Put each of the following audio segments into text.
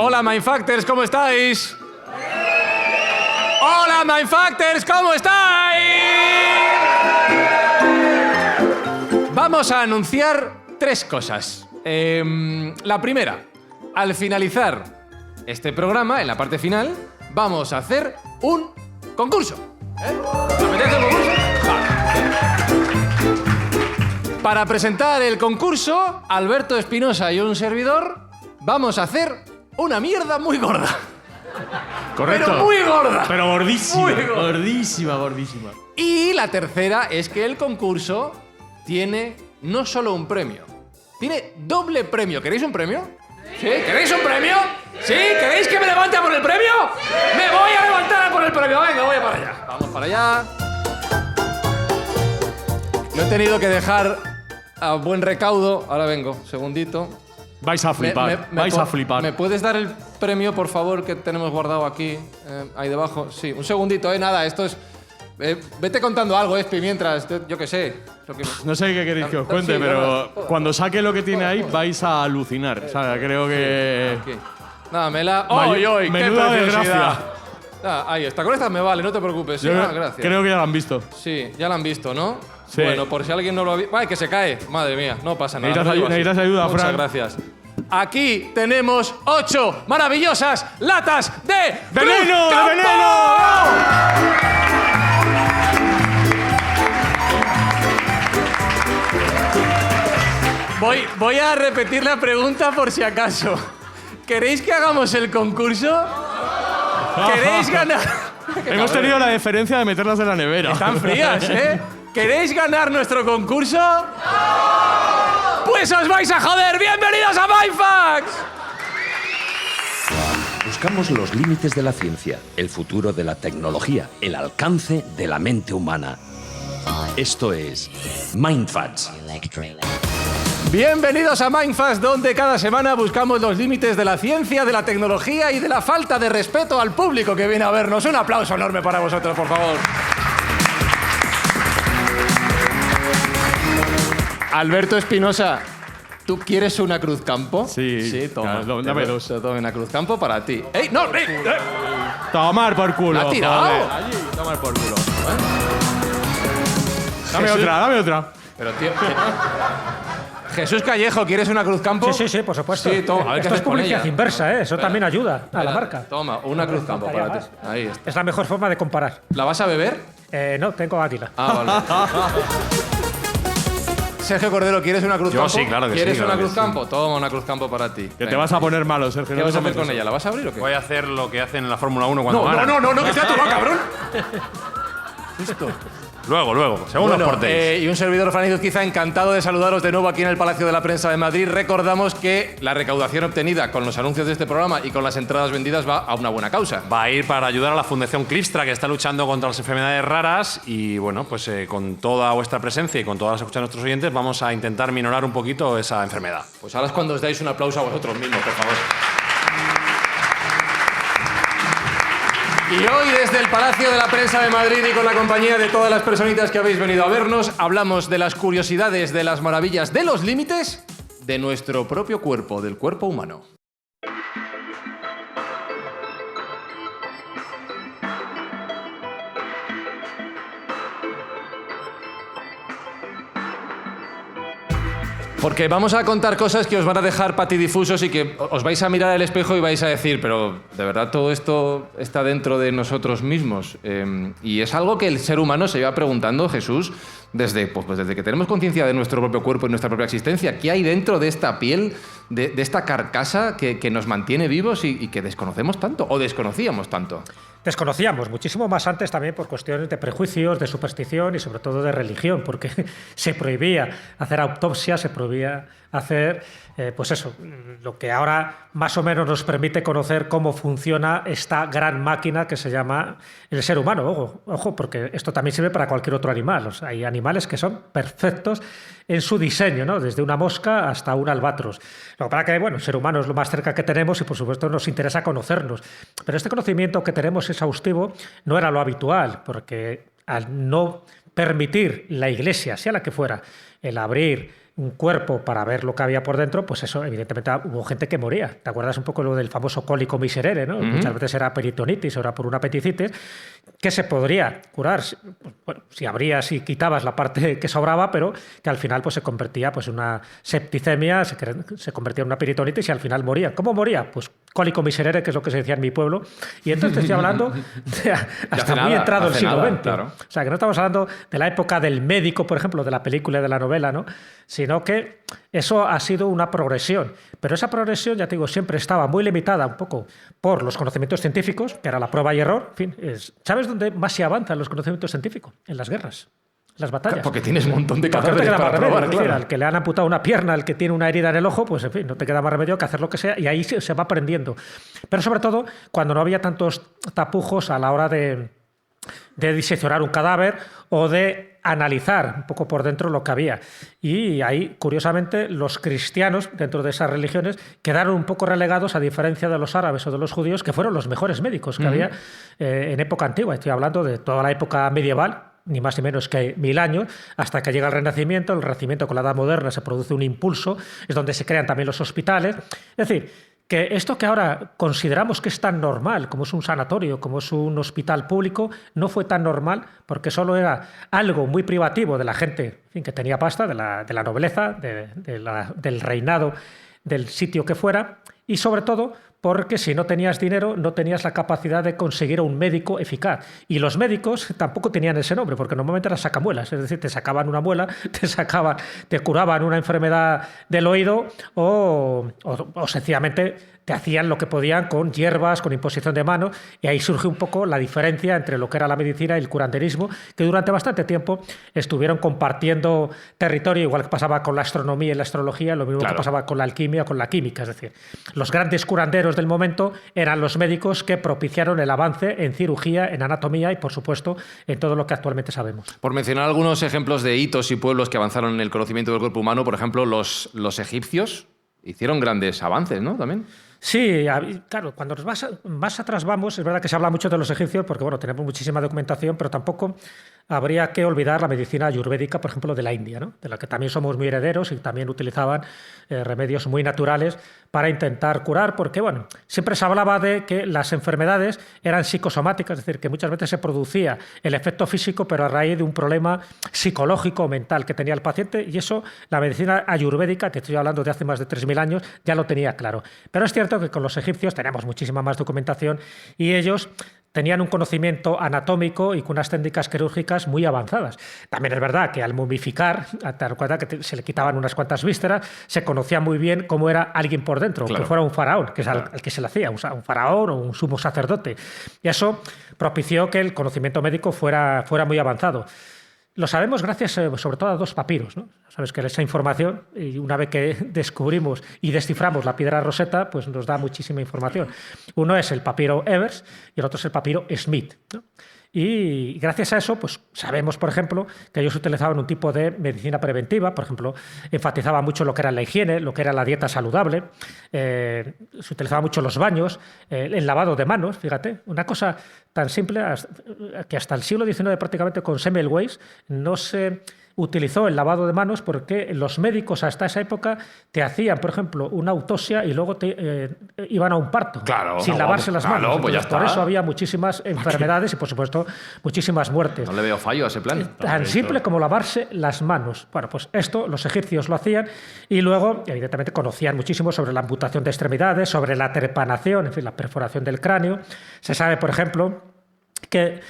Hola, Mindfactors, ¿cómo estáis? Hola, Mindfactors, ¿cómo estáis? Vamos a anunciar 3 cosas. La primera, al finalizar este programa, en la parte final, vamos a hacer un concurso. ¿Te apetece el concurso? Vale. Para presentar el concurso, Alberto Espinosa y un servidor vamos a hacer una mierda muy gorda. Correcto. Pero muy gorda. Pero gordísima. Muy gorda. Gordísima, gordísima. Y la tercera es que el concurso tiene no solo un premio, tiene doble premio. ¿Queréis un premio? ¿Sí? ¿Queréis un premio? ¿Sí? ¿Queréis que me levante a por el premio? ¡Me voy a levantar a por el premio! Venga, voy para allá. Vamos para allá. Lo he tenido que dejar a buen recaudo. Ahora vengo, segundito. Vais a flipar. Vais a flipar. ¿Me puedes dar el premio, por favor, que tenemos guardado aquí? Ahí debajo. Sí, un segundito, nada, esto es... vete contando algo, Espi, mientras, yo qué sé. No sé qué queréis que os cuente, Sí, pero nada. cuando saque lo que tiene ahí vais a alucinar. O sea, creo que... Aquí. Nada, me la... May- ¡Oy! ¡Qué menuda preciosidad! desgracia. Ahí está, con esta me vale, no te preocupes. Sí, Yo gracias. creo que ya lo han visto. Sí, ya la han visto, ¿no? Sí. Bueno, por si alguien no lo ha visto... ¡Ay, que se cae! Madre mía, no pasa nada. Necesitas ayuda, Muchas Fran. gracias. Aquí tenemos 8 maravillosas latas de... ¡Veneno! Cruz ¡De Campo. veneno! Voy a repetir la pregunta por si acaso. ¿Queréis que hagamos el concurso? ¿Queréis ganar? Hemos tenido la deferencia de meterlas en la nevera. Están frías, ¿eh? ¿Queréis ganar nuestro concurso? ¡Pues os vais a joder! ¡Bienvenidos a Mindfacts! Buscamos los límites de la ciencia, el futuro de la tecnología, el alcance de la mente humana. Esto es Mindfacts. Bienvenidos a Mindfacts, donde cada semana buscamos los límites de la ciencia, de la tecnología y de la falta de respeto al público que viene a vernos. Un aplauso enorme para vosotros, por favor. Alberto Espinosa, ¿tú quieres una Cruz Campo? Sí, toma. claro, dame 2. Toma una Cruz Campo para ti. ¡Ey, no! Tomar por culo. ¿La ha tirado? joder. Allí, tomar por culo. Dame Jesús. otra, dame otra. Pero, tío... Jesús Callejo, ¿quieres una Cruz Campo? Sí, por supuesto. Sí, toma. A ver qué Esto haces es con publicidad ella. inversa, ¿eh? Eso también ayuda a la Espera, marca. Toma, una Cruz Campo para ti. Ahí está. Es la mejor forma de comparar. ¿La vas a beber? No, tengo águila. Ah, vale. Sergio Cordero, ¿quieres una Cruz Yo Campo? sí, claro que sí, ¿Quieres claro una que Cruz sí. Campo? Toma una Cruz Campo para ti. Que te vas a poner malo, Sergio. ¿Qué no vas a me hacer con metas ella? ¿La vas a abrir o qué? Voy a hacer lo que hacen en la Fórmula 1 cuando ganan. No, que sea tu cabrón. Luego, según los portéis. Y un servidor Franizos quizá encantado de saludaros de nuevo aquí en el Palacio de la Prensa de Madrid. Recordamos que la recaudación obtenida con los anuncios de este programa y con las entradas vendidas va a una buena causa. Va a ir para ayudar a la Fundación Clipstra, que está luchando contra las enfermedades raras. Y bueno, pues con toda vuestra presencia y con todas las escuchas de nuestros oyentes, vamos a intentar minorar un poquito esa enfermedad. Pues ahora es cuando os dais un aplauso a vosotros mismos, por favor. Y hoy desde el Palacio de la Prensa de Madrid y con la compañía de todas las personitas que habéis venido a vernos, hablamos de las curiosidades, de las maravillas, de los límites de nuestro propio cuerpo, del cuerpo humano. Porque vamos a contar cosas que os van a dejar patidifusos y que os vais a mirar al espejo y vais a decir, pero ¿de verdad todo esto está dentro de nosotros mismos? Y es algo que el ser humano se lleva preguntando, Jesús, desde que tenemos conciencia de nuestro propio cuerpo y nuestra propia existencia. ¿Qué hay dentro de esta piel, de esta carcasa que nos mantiene vivos y que desconocemos tanto o desconocíamos tanto? Desconocíamos muchísimo más antes también por cuestiones de prejuicios, de superstición y sobre todo de religión, porque se prohibía hacer autopsias, se prohibía hacer, pues eso, lo que ahora más o menos nos permite conocer cómo funciona esta gran máquina que se llama el ser humano. Ojo, porque esto también sirve para cualquier otro animal. O sea, hay animales que son perfectos en su diseño, ¿no? Desde una mosca hasta un albatros. Lo que pasa que, bueno, el ser humano es lo más cerca que tenemos y, por supuesto, nos interesa conocernos. Pero este conocimiento que tenemos exhaustivo no era lo habitual, porque al no permitir la Iglesia, sea la que fuera, el abrir un cuerpo para ver lo que había por dentro, pues eso, evidentemente hubo gente que moría. ¿Te acuerdas un poco lo del famoso cólico miserere, ¿no? Muchas veces era peritonitis, era por una apendicitis, que se podría curar, bueno, si quitabas la parte que sobraba, pero que al final pues se convertía pues, en una septicemia, se convertía en una peritonitis y al final moría. ¿Cómo moría? Pues cólico miserere, que es lo que se decía en mi pueblo. Y entonces estoy hablando de hasta muy entrado el siglo XX. Claro. O sea, que no estamos hablando de la época del médico, por ejemplo, de la película y de la novela, ¿no? Sino que eso ha sido una progresión. Pero esa progresión, ya te digo, siempre estaba muy limitada un poco por los conocimientos científicos, que era la prueba y error. En fin, ¿sabes dónde más se avanza en los conocimientos científicos? En las guerras. Las batallas. Porque tienes un montón de cadáveres cadáveres para probar, claro. Decir, al que le han amputado una pierna, al que tiene una herida en el ojo, pues en fin, no te queda más remedio que hacer lo que sea y ahí se va aprendiendo. Pero sobre todo cuando no había tantos tapujos a la hora de diseccionar un cadáver o de analizar un poco por dentro lo que había. Y ahí, curiosamente, los cristianos, dentro de esas religiones, quedaron un poco relegados, a diferencia de los árabes o de los judíos, que fueron los mejores médicos que había en época antigua. Estoy hablando de toda la época medieval, ni más ni menos que 1000 años, hasta que llega el Renacimiento. El Renacimiento, con la Edad Moderna, se produce un impulso, es donde se crean también los hospitales. Es decir, que esto que ahora consideramos que es tan normal, como es un sanatorio, como es un hospital público, no fue tan normal porque solo era algo muy privativo de la gente, en fin, que tenía pasta, de la nobleza, del reinado, del sitio que fuera, y sobre todo porque si no tenías dinero no tenías la capacidad de conseguir a un médico eficaz. Y los médicos tampoco tenían ese nombre, porque normalmente eran sacamuelas, es decir, te sacaban una muela, te curaban una enfermedad del oído o sencillamente te hacían lo que podían con hierbas, con imposición de manos, y ahí surge un poco la diferencia entre lo que era la medicina y el curanderismo, que durante bastante tiempo estuvieron compartiendo territorio, igual que pasaba con la astronomía y la astrología, lo mismo que pasaba con la alquimia o con la química. Es decir, los grandes curanderos del momento eran los médicos que propiciaron el avance en cirugía, en anatomía y, por supuesto, en todo lo que actualmente sabemos. Por mencionar algunos ejemplos de hitos y pueblos que avanzaron en el conocimiento del cuerpo humano, por ejemplo, los egipcios hicieron grandes avances, ¿no? También. Sí, claro, cuando más atrás vamos, es verdad que se habla mucho de los egipcios porque, bueno, tenemos muchísima documentación, pero tampoco habría que olvidar la medicina ayurvédica, por ejemplo, de la India, ¿no? De la que también somos muy herederos y también utilizaban remedios muy naturales para intentar curar, porque, bueno, siempre se hablaba de que las enfermedades eran psicosomáticas, es decir, que muchas veces se producía el efecto físico, pero a raíz de un problema psicológico o mental que tenía el paciente, y eso la medicina ayurvédica, te estoy hablando de hace más de 3000 años, ya lo tenía claro. Pero es cierto que con los egipcios tenemos muchísima más documentación y ellos tenían un conocimiento anatómico y con unas técnicas quirúrgicas muy avanzadas. También es verdad que al momificar, te acuerdas que se le quitaban unas cuantas vísceras, se conocía muy bien cómo era alguien por dentro, que fuera un faraón, que es al que se le hacía, un faraón o un sumo sacerdote. Y eso propició que el conocimiento médico fuera muy avanzado. Lo sabemos gracias sobre todo a dos papiros, ¿no? Sabes que esa información, y una vez que descubrimos y desciframos la piedra Rosetta, pues nos da muchísima información. Uno es el papiro Evers y el otro es el papiro Smith, ¿no? Y gracias a eso, pues sabemos, por ejemplo, que ellos utilizaban un tipo de medicina preventiva, por ejemplo, enfatizaban mucho lo que era la higiene, lo que era la dieta saludable, se utilizaban mucho los baños, el lavado de manos, fíjate, una cosa tan simple que hasta el siglo XIX prácticamente con Semmelweis no se utilizó el lavado de manos porque los médicos hasta esa época te hacían, por ejemplo, una autopsia y luego te iban a un parto sin lavarse las manos. Pues entonces, por eso había muchísimas enfermedades y, por supuesto, muchísimas muertes. No le veo fallo a ese plan. Tan simple como lavarse las manos. Bueno, pues esto los egipcios lo hacían y luego, evidentemente, conocían muchísimo sobre la amputación de extremidades, sobre la trepanación, en fin, la perforación del cráneo. Se sabe, por ejemplo, que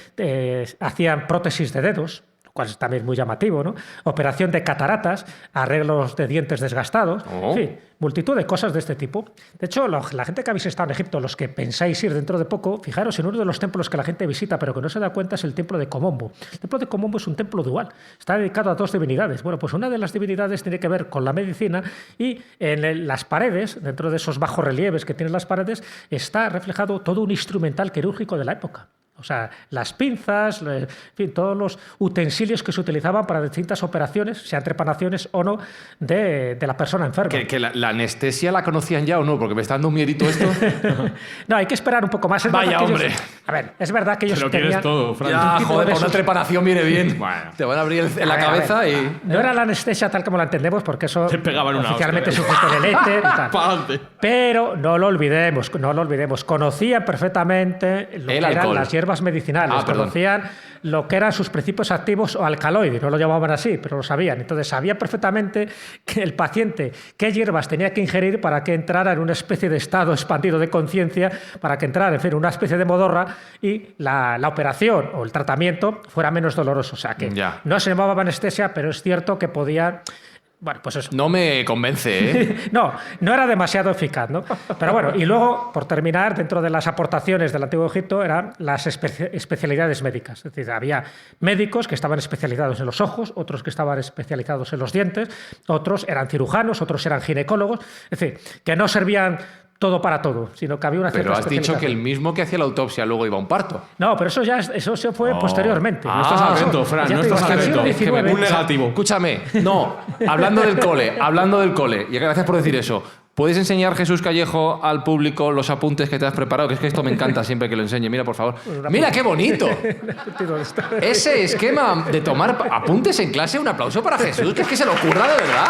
hacían prótesis de dedos, cual es también muy llamativo, ¿no? Operación de cataratas, arreglos de dientes desgastados, en fin, multitud de cosas de este tipo. De hecho, la gente que habéis estado en Egipto, los que pensáis ir dentro de poco, fijaros en uno de los templos que la gente visita, pero que no se da cuenta, es el templo de Komombo. El templo de Komombo es un templo dual, está dedicado a dos divinidades. Bueno, pues una de las divinidades tiene que ver con la medicina y en las paredes, dentro de esos bajorrelieves que tienen las paredes, está reflejado todo un instrumental quirúrgico de la época. O sea, las pinzas, en fin, todos los utensilios que se utilizaban para distintas operaciones, sean trepanaciones o no, de la persona enferma. ¿Que la anestesia la conocían ya o no? Porque me está dando un miedito esto. No, hay que esperar un poco más. Es Vaya, verdad que hombre. A ver, es verdad que ellos Pero tenían... quieres todo, Fran. Ya, tipo joder, de con una esos- trepanación viene bien. Bueno. Te van a abrir la A ver, cabeza y... No era la anestesia tal como la entendemos, porque eso Te pegaban una oficialmente hostia. es un gesto del éter y tal. Pa'lante. Pero no lo olvidemos, no lo olvidemos. Conocían perfectamente lo que eran alcohol. las hierbas medicinales. Ah, perdón. Conocían lo que eran sus principios activos o alcaloides. No lo llamaban así, pero lo sabían. Entonces sabían perfectamente que el paciente qué hierbas tenía que ingerir para que entrara en una especie de estado expandido de conciencia, para que entrara, en fin, una especie de modorra y la operación o el tratamiento fuera menos doloroso. O sea que Ya. no se llamaba anestesia, pero es cierto que podía... Bueno, pues eso. No me convence, ¿eh? No era demasiado eficaz, ¿no? Pero bueno, y luego, por terminar, dentro de las aportaciones del Antiguo Egipto eran las especialidades médicas. Es decir, había médicos que estaban especializados en los ojos, otros que estaban especializados en los dientes, otros eran cirujanos, otros eran ginecólogos. Es decir, que no servían todo para todo, sino que había una cierta Pero has dicho que el especialización. mismo que hacía la autopsia luego iba a un parto. No, pero eso se fue posteriormente. No estás atento, Fran, Ya no te digo, estás hasta el atento. siglo XIX. Un negativo. Escúchame, no, hablando del cole, y gracias por decir eso. ¿Puedes enseñar, Jesús Callejo, al público los apuntes que te has preparado? Que es que esto me encanta siempre que lo enseñe. Mira, por favor. ¡Mira, qué bonito! Ese esquema de tomar apuntes en clase, un aplauso para Jesús, que es que se lo ocurra de verdad.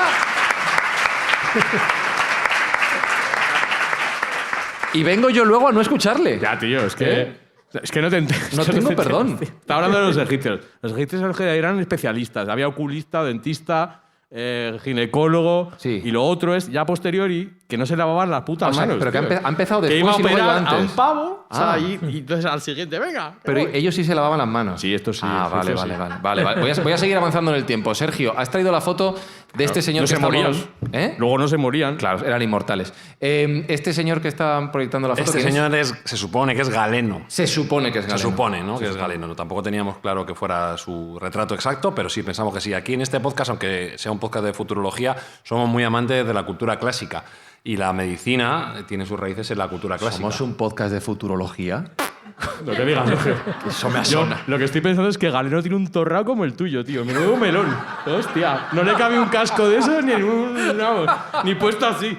Y vengo yo luego a no escucharle. Ya, tío, es que... ¿Eh? Es que no te entiendo. No tengo perdón. Está hablando de los egipcios. Los egipcios eran especialistas. Había oculista, dentista, ginecólogo. Sí. Y lo otro es, ya a posteriori, que no se lavaban las putas O sea, manos. pero que tío. ha empezado Que después iba a y luego iba operar a un antes. pavo, o sea, Ah. y entonces al siguiente, venga. Pero ellos sí se lavaban las manos. Sí, esto sí, Ah, esto vale, sí. vale. Voy a seguir avanzando en el tiempo. Sergio, has traído la foto de este señor no que se morían. estamos... ¿Eh? Luego no se morían. Claro, eran inmortales. Este señor que está proyectando la foto... Este ¿quién es? señor se supone que es Galeno. Se supone que es Se Galeno. supone, ¿no? Que es Galeno. No, tampoco teníamos claro que fuera su retrato exacto, pero sí pensamos que sí. Aquí en este podcast, aunque sea un podcast de futurología, somos muy amantes de la cultura clásica. Y la medicina tiene sus raíces en la cultura clásica. Somos un podcast de futurología. Lo que digas, Sergio. Eso me Yo asona. lo que estoy pensando es que Galeno tiene un torrao como el tuyo, tío. Menudo melón. Hostia. No le cabe un casco de eso ni puesto así.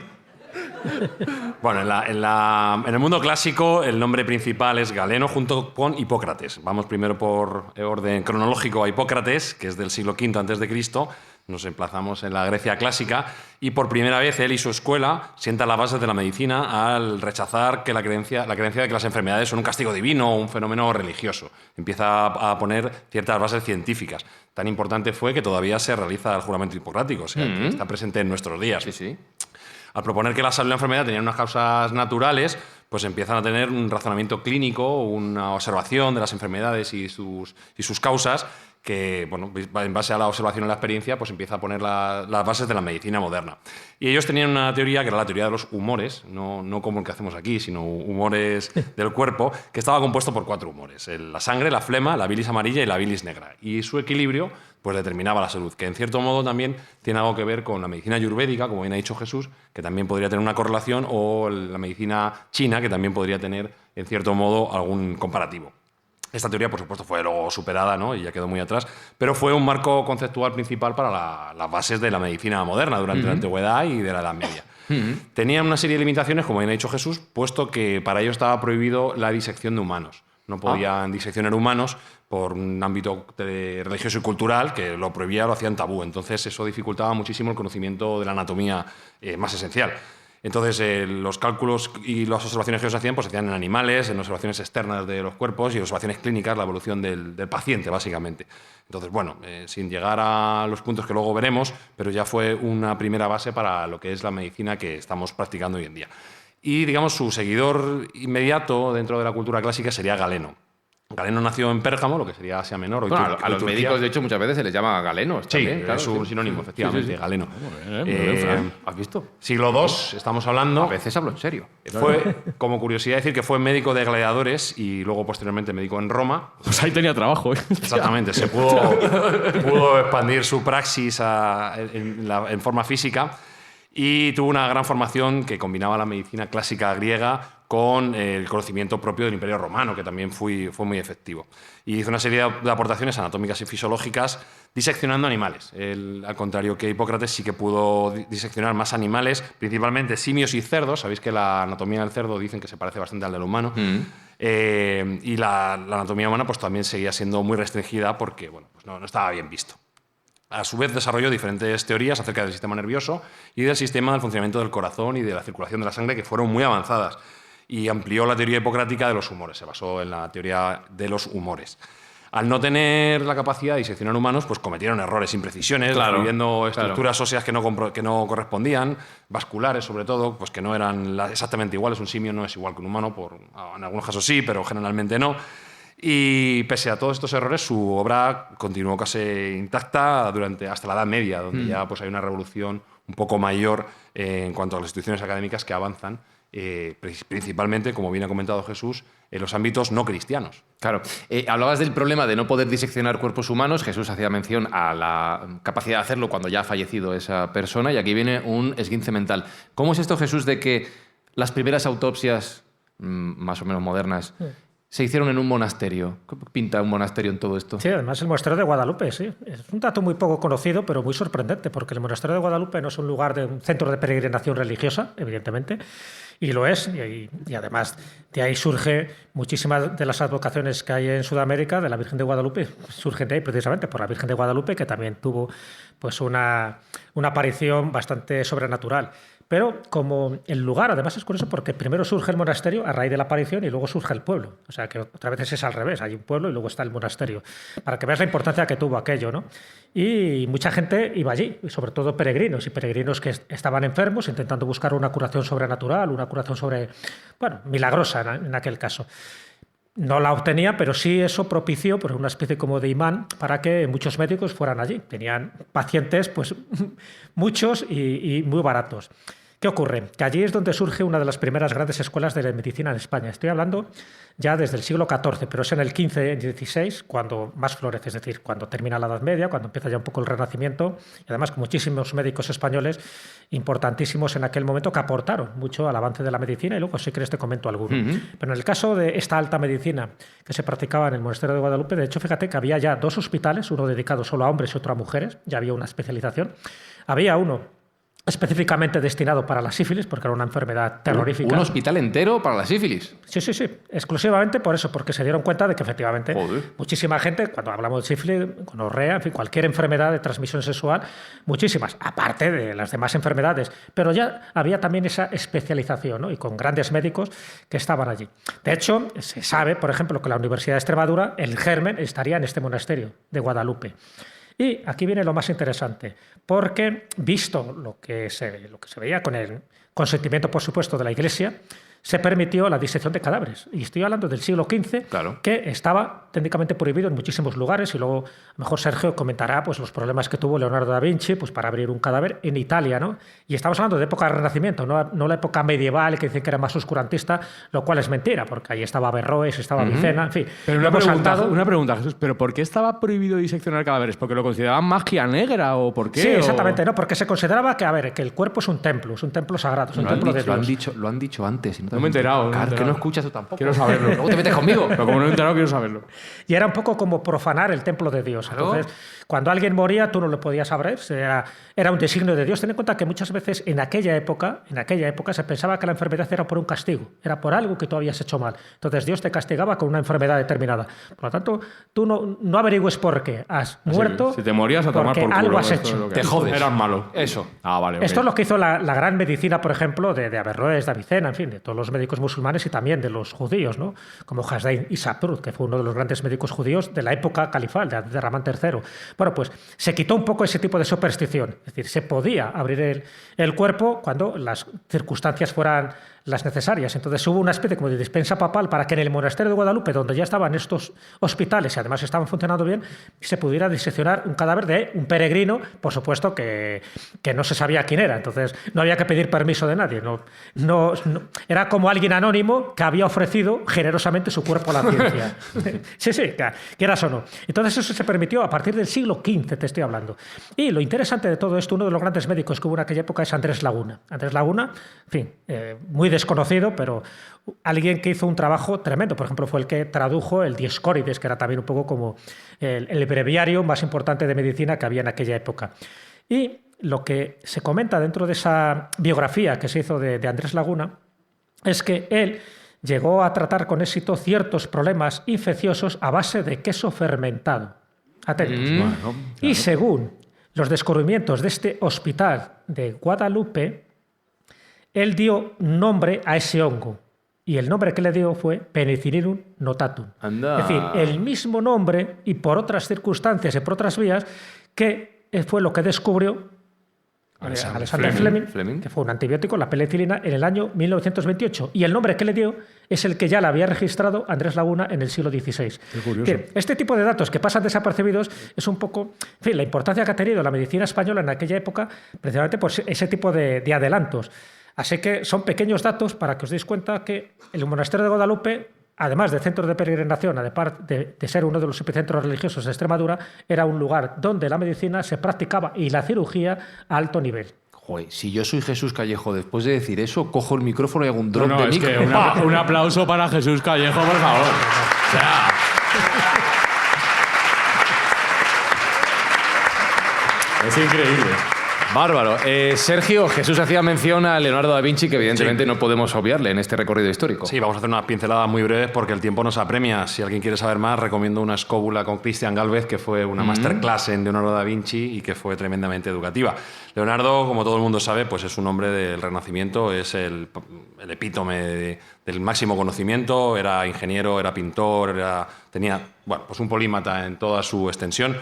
Bueno, en el mundo clásico el nombre principal es Galeno junto con Hipócrates. Vamos primero por orden cronológico a Hipócrates, que es del siglo V a.C. Nos emplazamos en la Grecia clásica y por primera vez él y su escuela sientan las bases de la medicina al rechazar que la creencia de que las enfermedades son un castigo divino o un fenómeno religioso. Empieza a poner ciertas bases científicas. Tan importante fue que todavía se realiza el juramento hipocrático, o sea, que está presente en nuestros días. Sí, sí. Al proponer que la salud y la enfermedad tenían unas causas naturales, pues empiezan a tener un razonamiento clínico, una observación de las enfermedades y sus causas, que, bueno, en base a la observación y la experiencia, pues empieza a poner las bases de la medicina moderna. Y ellos tenían una teoría que era la teoría de los humores, no como el que hacemos aquí, sino humores del cuerpo, que estaba compuesto por 4 humores: la sangre, la flema, la bilis amarilla y la bilis negra. Y su equilibrio pues determinaba la salud, que en cierto modo también tiene algo que ver con la medicina ayurvédica, como bien ha dicho Jesús, que también podría tener una correlación, o la medicina china, que también podría tener, en cierto modo, algún comparativo. Esta teoría, por supuesto, fue luego superada, ¿no? Y ya quedó muy atrás, pero fue un marco conceptual principal para las bases de la medicina moderna durante la Antigüedad y de la Edad Media. Tenían una serie de limitaciones, como bien ha dicho Jesús, puesto que para ellos estaba prohibido la disección de humanos. No podían diseccionar humanos por un ámbito religioso y cultural que lo prohibía, lo hacían tabú. Entonces eso dificultaba muchísimo el conocimiento de la anatomía más esencial. Entonces los cálculos y las observaciones que ellos hacían pues se hacían en animales, en observaciones externas de los cuerpos y observaciones clínicas, la evolución del paciente, básicamente. Entonces, bueno, sin llegar a los puntos que luego veremos, pero ya fue una primera base para lo que es la medicina que estamos practicando hoy en día. Y, digamos, su seguidor inmediato dentro de la cultura clásica sería Galeno. Galeno nació en Pérgamo, lo que sería Asia Menor. Bueno, a los médicos, de hecho, muchas veces se les llama galenos. Sí, también, claro, es un sinónimo, efectivamente, Galeno. Muy bien, Fran. ¿Has visto? Siglo II, estamos hablando. A veces hablo en serio. Fue, como curiosidad, decir que fue médico de gladiadores y luego, posteriormente, médico en Roma. Pues ahí tenía trabajo, ¿eh? Exactamente, se pudo expandir su praxis en forma física. Y tuvo una gran formación que combinaba la medicina clásica griega con el conocimiento propio del Imperio Romano, que también fue muy efectivo. Y hizo una serie de aportaciones anatómicas y fisiológicas diseccionando animales. Él, al contrario que Hipócrates, sí que pudo diseccionar más animales, principalmente simios y cerdos. Sabéis que la anatomía del cerdo dicen que se parece bastante al del humano. Y la anatomía humana pues, también seguía siendo muy restringida porque bueno, pues no estaba bien visto. A su vez desarrolló diferentes teorías acerca del sistema nervioso y del sistema del funcionamiento del corazón y de la circulación de la sangre que fueron muy avanzadas. Y amplió la teoría hipocrática de los humores, se basó en la teoría de los humores. Al no tener la capacidad de diseccionar humanos, pues cometieron errores, imprecisiones, describiendo estructuras óseas que no correspondían, vasculares sobre todo, pues que no eran exactamente iguales. Un simio no es igual que un humano, en algunos casos sí, pero generalmente no. Y pese a todos estos errores, su obra continuó casi intacta hasta la Edad Media, donde ya pues, hay una revolución un poco mayor en cuanto a las instituciones académicas que avanzan, principalmente, como bien ha comentado Jesús, en los ámbitos no cristianos. Claro. Hablabas del problema de no poder diseccionar cuerpos humanos. Jesús hacía mención a la capacidad de hacerlo cuando ya ha fallecido esa persona, y aquí viene un esguince mental. ¿Cómo es esto, Jesús, de que las primeras autopsias, más o menos modernas, se hicieron en un monasterio? ¿Qué pinta un monasterio en todo esto? Sí, además el monasterio de Guadalupe, sí. Es un dato muy poco conocido, pero muy sorprendente, porque el monasterio de Guadalupe no es un centro de peregrinación religiosa, evidentemente, y lo es, y además de ahí surge muchísimas de las advocaciones que hay en Sudamérica de la Virgen de Guadalupe, surgen de ahí precisamente por la Virgen de Guadalupe, que también tuvo pues, una aparición bastante sobrenatural. Pero como el lugar, además es curioso porque primero surge el monasterio a raíz de la aparición y luego surge el pueblo. O sea que otra vez es al revés, hay un pueblo y luego está el monasterio. Para que veas la importancia que tuvo aquello, ¿no? Y mucha gente iba allí, y sobre todo peregrinos, y peregrinos que estaban enfermos intentando buscar una curación sobrenatural, una curación milagrosa en aquel caso. No la obtenía, pero sí eso propició por una especie como de imán para que muchos médicos fueran allí. Tenían pacientes, pues muchos y muy baratos. ¿Qué ocurre? Que allí es donde surge una de las primeras grandes escuelas de medicina en España. Estoy hablando ya desde el siglo XIV, pero es en el XV y XVI cuando más florece, es decir, cuando termina la Edad Media, cuando empieza ya un poco el Renacimiento, y además con muchísimos médicos españoles importantísimos en aquel momento que aportaron mucho al avance de la medicina, y luego si quieres te comento alguno. Pero en el caso de esta alta medicina que se practicaba en el monasterio de Guadalupe, de hecho, fíjate que había ya 2 hospitales, uno dedicado solo a hombres y otro a mujeres, ya había una especialización. Había uno específicamente destinado para la sífilis, porque era una enfermedad terrorífica. ¿Un hospital entero para la sífilis? Sí, exclusivamente por eso, porque se dieron cuenta de que efectivamente muchísima gente, cuando hablamos de sífilis, gonorrea, en fin, cualquier enfermedad de transmisión sexual, muchísimas, aparte de las demás enfermedades, pero ya había también esa especialización, ¿no? Y con grandes médicos que estaban allí. De hecho, se sabe, por ejemplo, que la Universidad de Extremadura, el germen estaría en este monasterio de Guadalupe. Y aquí viene lo más interesante, porque visto lo que se veía con el consentimiento, por supuesto, de la Iglesia, se permitió la disección de cadáveres. Y estoy hablando del siglo XV, que estaba técnicamente prohibido en muchísimos lugares, y luego a lo mejor Sergio comentará pues, los problemas que tuvo Leonardo da Vinci pues, para abrir un cadáver en Italia, ¿no? Y estamos hablando de época del Renacimiento, no la época medieval, que dicen que era más oscurantista, lo cual es mentira, porque ahí estaba Averroes, estaba Avicena, en fin. Pero una pregunta, Jesús, ¿pero por qué estaba prohibido diseccionar cadáveres? ¿Porque lo consideraban magia negra o por qué? Sí, exactamente, no, porque se consideraba que el cuerpo es un templo sagrado, es un templo de Dios. Lo han dicho antes. No me he enterado. Claro, que no escuchas tú tampoco. Quiero saberlo. Luego te metes conmigo. Pero como no me he enterado, quiero saberlo. Y era un poco como profanar el templo de Dios. Claro. Entonces, cuando alguien moría, tú no lo podías abrir. Era un designio de Dios. Ten en cuenta que muchas veces en aquella época se pensaba que la enfermedad era por un castigo, era por algo que tú habías hecho mal. Entonces Dios te castigaba con una enfermedad determinada. Por lo tanto, tú no averigües por qué has muerto. Si te morías a tomar por culo. Algo has hecho. Te jodes. Eras malo. Eso. Vale. Esto es lo que hizo la gran medicina, por ejemplo, de Averroes, de Avicena, en fin, de todos los médicos musulmanes y también de los judíos, ¿no? Como Hasdain y Saprut, que fue uno de los grandes médicos judíos de la época califal, de Ramán III. Bueno, pues se quitó un poco ese tipo de superstición. Es decir, se podía abrir el cuerpo cuando las circunstancias fueran las necesarias. Entonces hubo una especie como de dispensa papal para que en el monasterio de Guadalupe, donde ya estaban estos hospitales y además estaban funcionando bien, se pudiera diseccionar un cadáver de un peregrino, por supuesto que no se sabía quién era. Entonces no había que pedir permiso de nadie. Era como alguien anónimo que había ofrecido generosamente su cuerpo a la ciencia. Sí, quieras o no. Entonces eso se permitió a partir del siglo XV, te estoy hablando. Y lo interesante de todo esto, uno de los grandes médicos que hubo en aquella época es Andrés Laguna. Andrés Laguna, en fin, muy desconocido, pero alguien que hizo un trabajo tremendo. Por ejemplo, fue el que tradujo el Dioscórides, que era también un poco como el breviario más importante de medicina que había en aquella época. Y lo que se comenta dentro de esa biografía que se hizo de Andrés Laguna es que él llegó a tratar con éxito ciertos problemas infecciosos a base de queso fermentado. Atentos. Bueno, claro. Y según los descubrimientos de este hospital de Guadalupe, él dio nombre a ese hongo. Y el nombre que le dio fue Penicillium notatum. Anda. Es decir, el mismo nombre y por otras circunstancias y por otras vías que fue lo que descubrió Alexander Fleming, que fue un antibiótico, la penicilina, en el año 1928. Y el nombre que le dio es el que ya le había registrado Andrés Laguna en el siglo XVI. Qué curioso. Este tipo de datos que pasan desapercibidos es un poco, en fin, la importancia que ha tenido la medicina española en aquella época, precisamente por ese tipo de adelantos. Así que son pequeños datos para que os deis cuenta que el monasterio de Guadalupe, además de centro de peregrinación, además de ser uno de los epicentros religiosos de Extremadura, era un lugar donde la medicina se practicaba y la cirugía a alto nivel. Joder, si yo soy Jesús Callejo, después de decir eso, cojo el micrófono y hago un drop No, de es micro. que un aplauso para Jesús Callejo, por favor. O sea, es increíble. Bárbaro. Sergio, Jesús hacía mención a Leonardo da Vinci, que evidentemente no podemos obviarle en este recorrido histórico. Sí, vamos a hacer unas pinceladas muy breves porque el tiempo nos apremia. Si alguien quiere saber más, recomiendo una escóbula con Cristian Gálvez, que fue una masterclass en Leonardo da Vinci y que fue tremendamente educativa. Leonardo, como todo el mundo sabe, pues es un hombre del Renacimiento, es el epítome del máximo conocimiento, era ingeniero, era pintor, tenía pues un polímata en toda su extensión.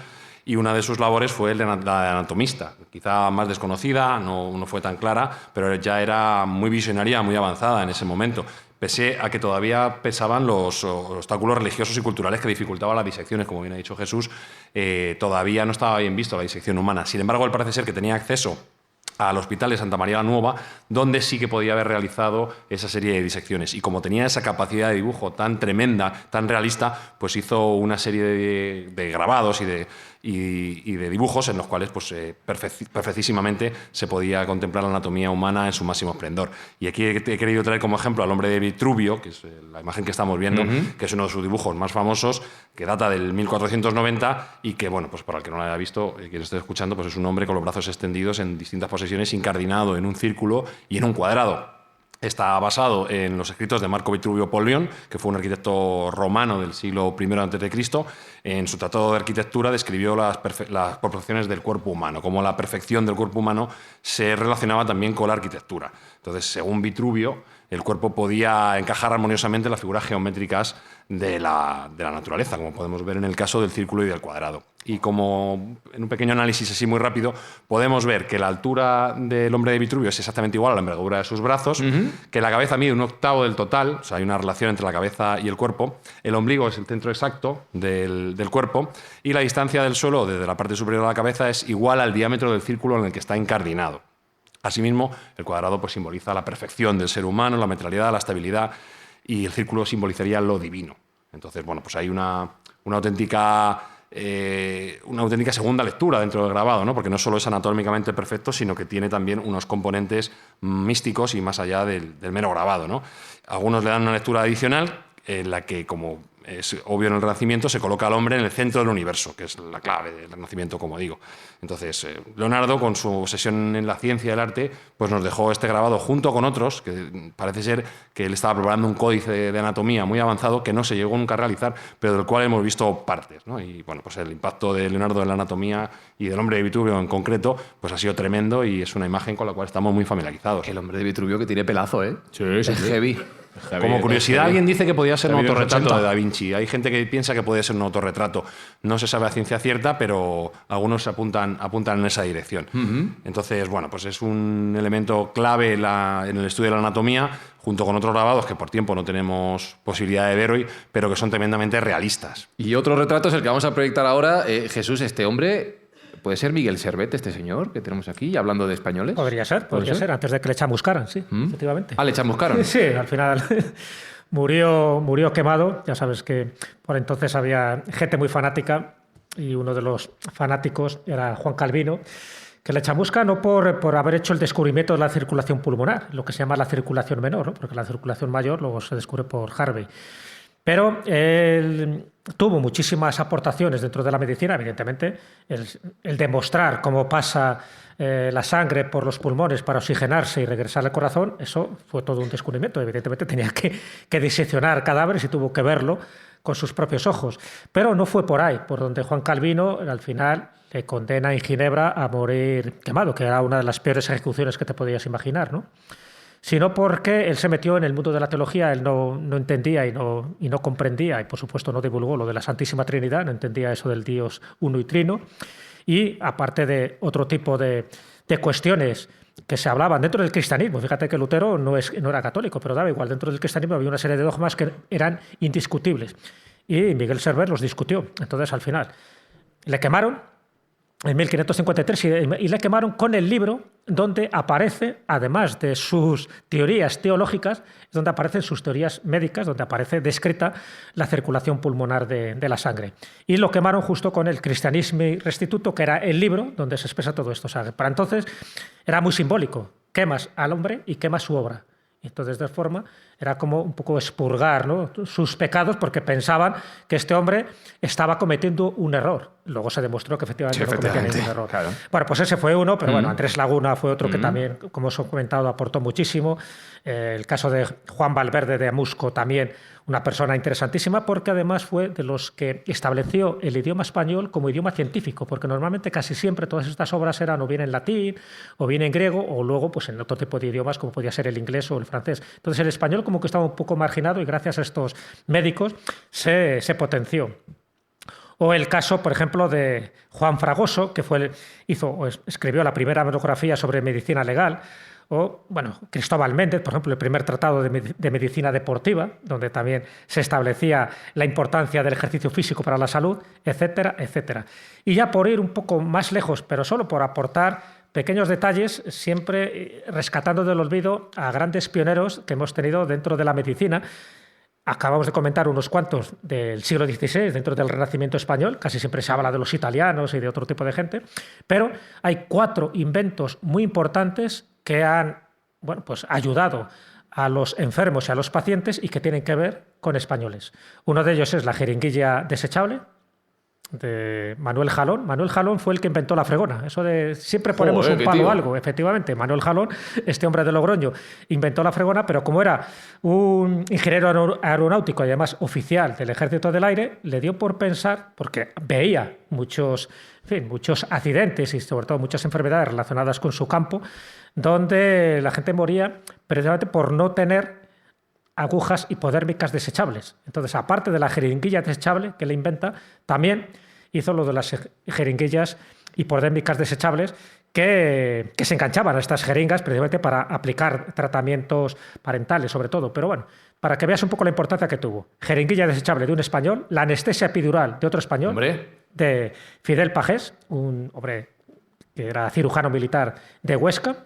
Y una de sus labores fue la de anatomista, quizá más desconocida, no fue tan clara, pero ya era muy visionaria, muy avanzada en ese momento, pese a que todavía pesaban los obstáculos religiosos y culturales que dificultaban las disecciones, como bien ha dicho Jesús, todavía no estaba bien visto la disección humana. Sin embargo, él parece ser que tenía acceso al Hospital de Santa María la Nueva, donde sí que podía haber realizado esa serie de disecciones. Y como tenía esa capacidad de dibujo tan tremenda, tan realista, pues hizo una serie de grabados y de dibujos en los cuales pues, perfectísimamente se podía contemplar la anatomía humana en su máximo esplendor. Y aquí he querido traer como ejemplo al hombre de Vitruvio, que es la imagen que estamos viendo, que es uno de sus dibujos más famosos, que data del 1490 y que, bueno, pues para el que no lo haya visto, quien esté escuchando, pues es un hombre con los brazos extendidos en distintas posiciones, incardinado en un círculo y en un cuadrado. Está basado en los escritos de Marco Vitruvio Polión, que fue un arquitecto romano del siglo I a.C. En su tratado de arquitectura describió las proporciones del cuerpo humano, cómo la perfección del cuerpo humano se relacionaba también con la arquitectura. Entonces, según Vitruvio, el cuerpo podía encajar armoniosamente en las figuras geométricas de la naturaleza, como podemos ver en el caso del círculo y del cuadrado. Y como en un pequeño análisis así muy rápido, podemos ver que la altura del hombre de Vitruvio es exactamente igual a la envergadura de sus brazos, que la cabeza mide 1/8 del total, o sea, hay una relación entre la cabeza y el cuerpo, el ombligo es el centro exacto del cuerpo y la distancia del suelo desde la parte superior de la cabeza es igual al diámetro del círculo en el que está incardinado. Asimismo, el cuadrado pues, simboliza la perfección del ser humano, la metralidad, la estabilidad, y el círculo simbolizaría lo divino. Entonces, bueno, pues hay una auténtica segunda lectura dentro del grabado, ¿no? Porque no solo es anatómicamente perfecto, sino que tiene también unos componentes místicos y más allá del mero grabado, ¿no? Algunos le dan una lectura adicional en la que, como es obvio en el Renacimiento, se coloca al hombre en el centro del universo, que es la clave del Renacimiento, como digo. Entonces, Leonardo, con su obsesión en la ciencia y el arte, pues nos dejó este grabado junto con otros, que parece ser que él estaba preparando un códice de anatomía muy avanzado que no se llegó nunca a realizar, pero del cual hemos visto partes, ¿no? Y bueno, pues el impacto de Leonardo en la anatomía y del hombre de Vitruvio en concreto, pues ha sido tremendo y es una imagen con la cual estamos muy familiarizados. El hombre de Vitruvio que tiene pelazo, ¿eh? Sí, Es heavy. Como curiosidad, alguien dice que podía ser un Javier, autorretrato 80. de Da Vinci. Hay gente que piensa que puede ser un autorretrato. No se sabe a ciencia cierta, pero algunos apuntan en esa dirección. Entonces, bueno, pues es un elemento clave en el estudio de la anatomía, junto con otros grabados que por tiempo no tenemos posibilidad de ver hoy, pero que son tremendamente realistas. Y otro retrato es el que vamos a proyectar ahora. Jesús, este hombre ¿Puede ser Miguel Servet este señor que tenemos aquí, hablando de españoles? Podría ser, antes de que le chamuscaran, sí, efectivamente. Ah, le chamuscaron. Sí, al final murió quemado. Ya sabes que por entonces había gente muy fanática y uno de los fanáticos era Juan Calvino, que le chamusca no por haber hecho el descubrimiento de la circulación pulmonar, lo que se llama la circulación menor, ¿no? Porque la circulación mayor luego se descubre por Harvey. Pero él tuvo muchísimas aportaciones dentro de la medicina, evidentemente. El demostrar cómo pasa la sangre por los pulmones para oxigenarse y regresar al corazón, eso fue todo un descubrimiento. Evidentemente tenía que diseccionar cadáveres y tuvo que verlo con sus propios ojos. Pero no fue por ahí, por donde Juan Calvino al final le condena en Ginebra a morir quemado, que era una de las peores ejecuciones que te podías imaginar, ¿no? Sino porque él se metió en el mundo de la teología, él no entendía y no comprendía, y por supuesto no divulgó lo de la Santísima Trinidad, no entendía eso del Dios uno y trino, y aparte de otro tipo de cuestiones que se hablaban dentro del cristianismo. Fíjate que Lutero no era católico, pero daba igual, dentro del cristianismo había una serie de dogmas que eran indiscutibles, y Miguel Servet los discutió. Entonces, al final, le quemaron en 1553 y le quemaron con el libro donde aparece, además de sus teorías teológicas, donde aparecen sus teorías médicas, donde aparece descrita la circulación pulmonar de la sangre. Y lo quemaron justo con el Christianismi Restituto, que era el libro donde se expresa todo esto. O sea, para entonces era muy simbólico. Quemas al hombre y quemas su obra. Entonces, de forma, era como un poco expurgar, ¿no?, sus pecados, porque pensaban que este hombre estaba cometiendo un error. Luego se demostró que efectivamente no cometía ningún error. Claro. Bueno, pues ese fue uno, pero bueno, Andrés Laguna fue otro que también, como os he comentado, aportó muchísimo. El caso de Juan Valverde de Amusco también, una persona interesantísima, porque además fue de los que estableció el idioma español como idioma científico, porque normalmente casi siempre todas estas obras eran o bien en latín, o bien en griego, o luego pues en otro tipo de idiomas como podía ser el inglés o el francés. Entonces el español como que estaba un poco marginado y gracias a estos médicos se potenció. O el caso, por ejemplo, de Juan Fragoso, que escribió la primera monografía sobre medicina legal. O, bueno, Cristóbal Méndez, por ejemplo, el primer tratado de medicina deportiva, donde también se establecía la importancia del ejercicio físico para la salud, etcétera, etcétera. Y ya por ir un poco más lejos, pero solo por aportar pequeños detalles, siempre rescatando del olvido a grandes pioneros que hemos tenido dentro de la medicina. Acabamos de comentar unos cuantos del siglo XVI, dentro del Renacimiento español. Casi siempre se habla de los italianos y de otro tipo de gente. Pero hay 4 inventos muy importantes que han pues ayudado a los enfermos y a los pacientes y que tienen que ver con españoles. Uno de ellos es la jeringuilla desechable, de Manuel Jalón. Manuel Jalón fue el que inventó la fregona. Eso de siempre ponemos un palo o algo. Efectivamente, Manuel Jalón, este hombre de Logroño, inventó la fregona, pero como era un ingeniero aeronáutico y además oficial del Ejército del Aire, le dio por pensar, porque veía muchos accidentes y sobre todo muchas enfermedades relacionadas con su campo, donde la gente moría precisamente por no tener agujas hipodérmicas desechables. Entonces, aparte de la jeringuilla desechable que le inventa, también hizo lo de las jeringuillas hipodérmicas desechables que se enganchaban a estas jeringas precisamente para aplicar tratamientos parentales, sobre todo. Pero bueno, para que veas un poco la importancia que tuvo. Jeringuilla desechable de un español, la anestesia epidural de otro español, de Fidel Pagés, un hombre que era cirujano militar de Huesca,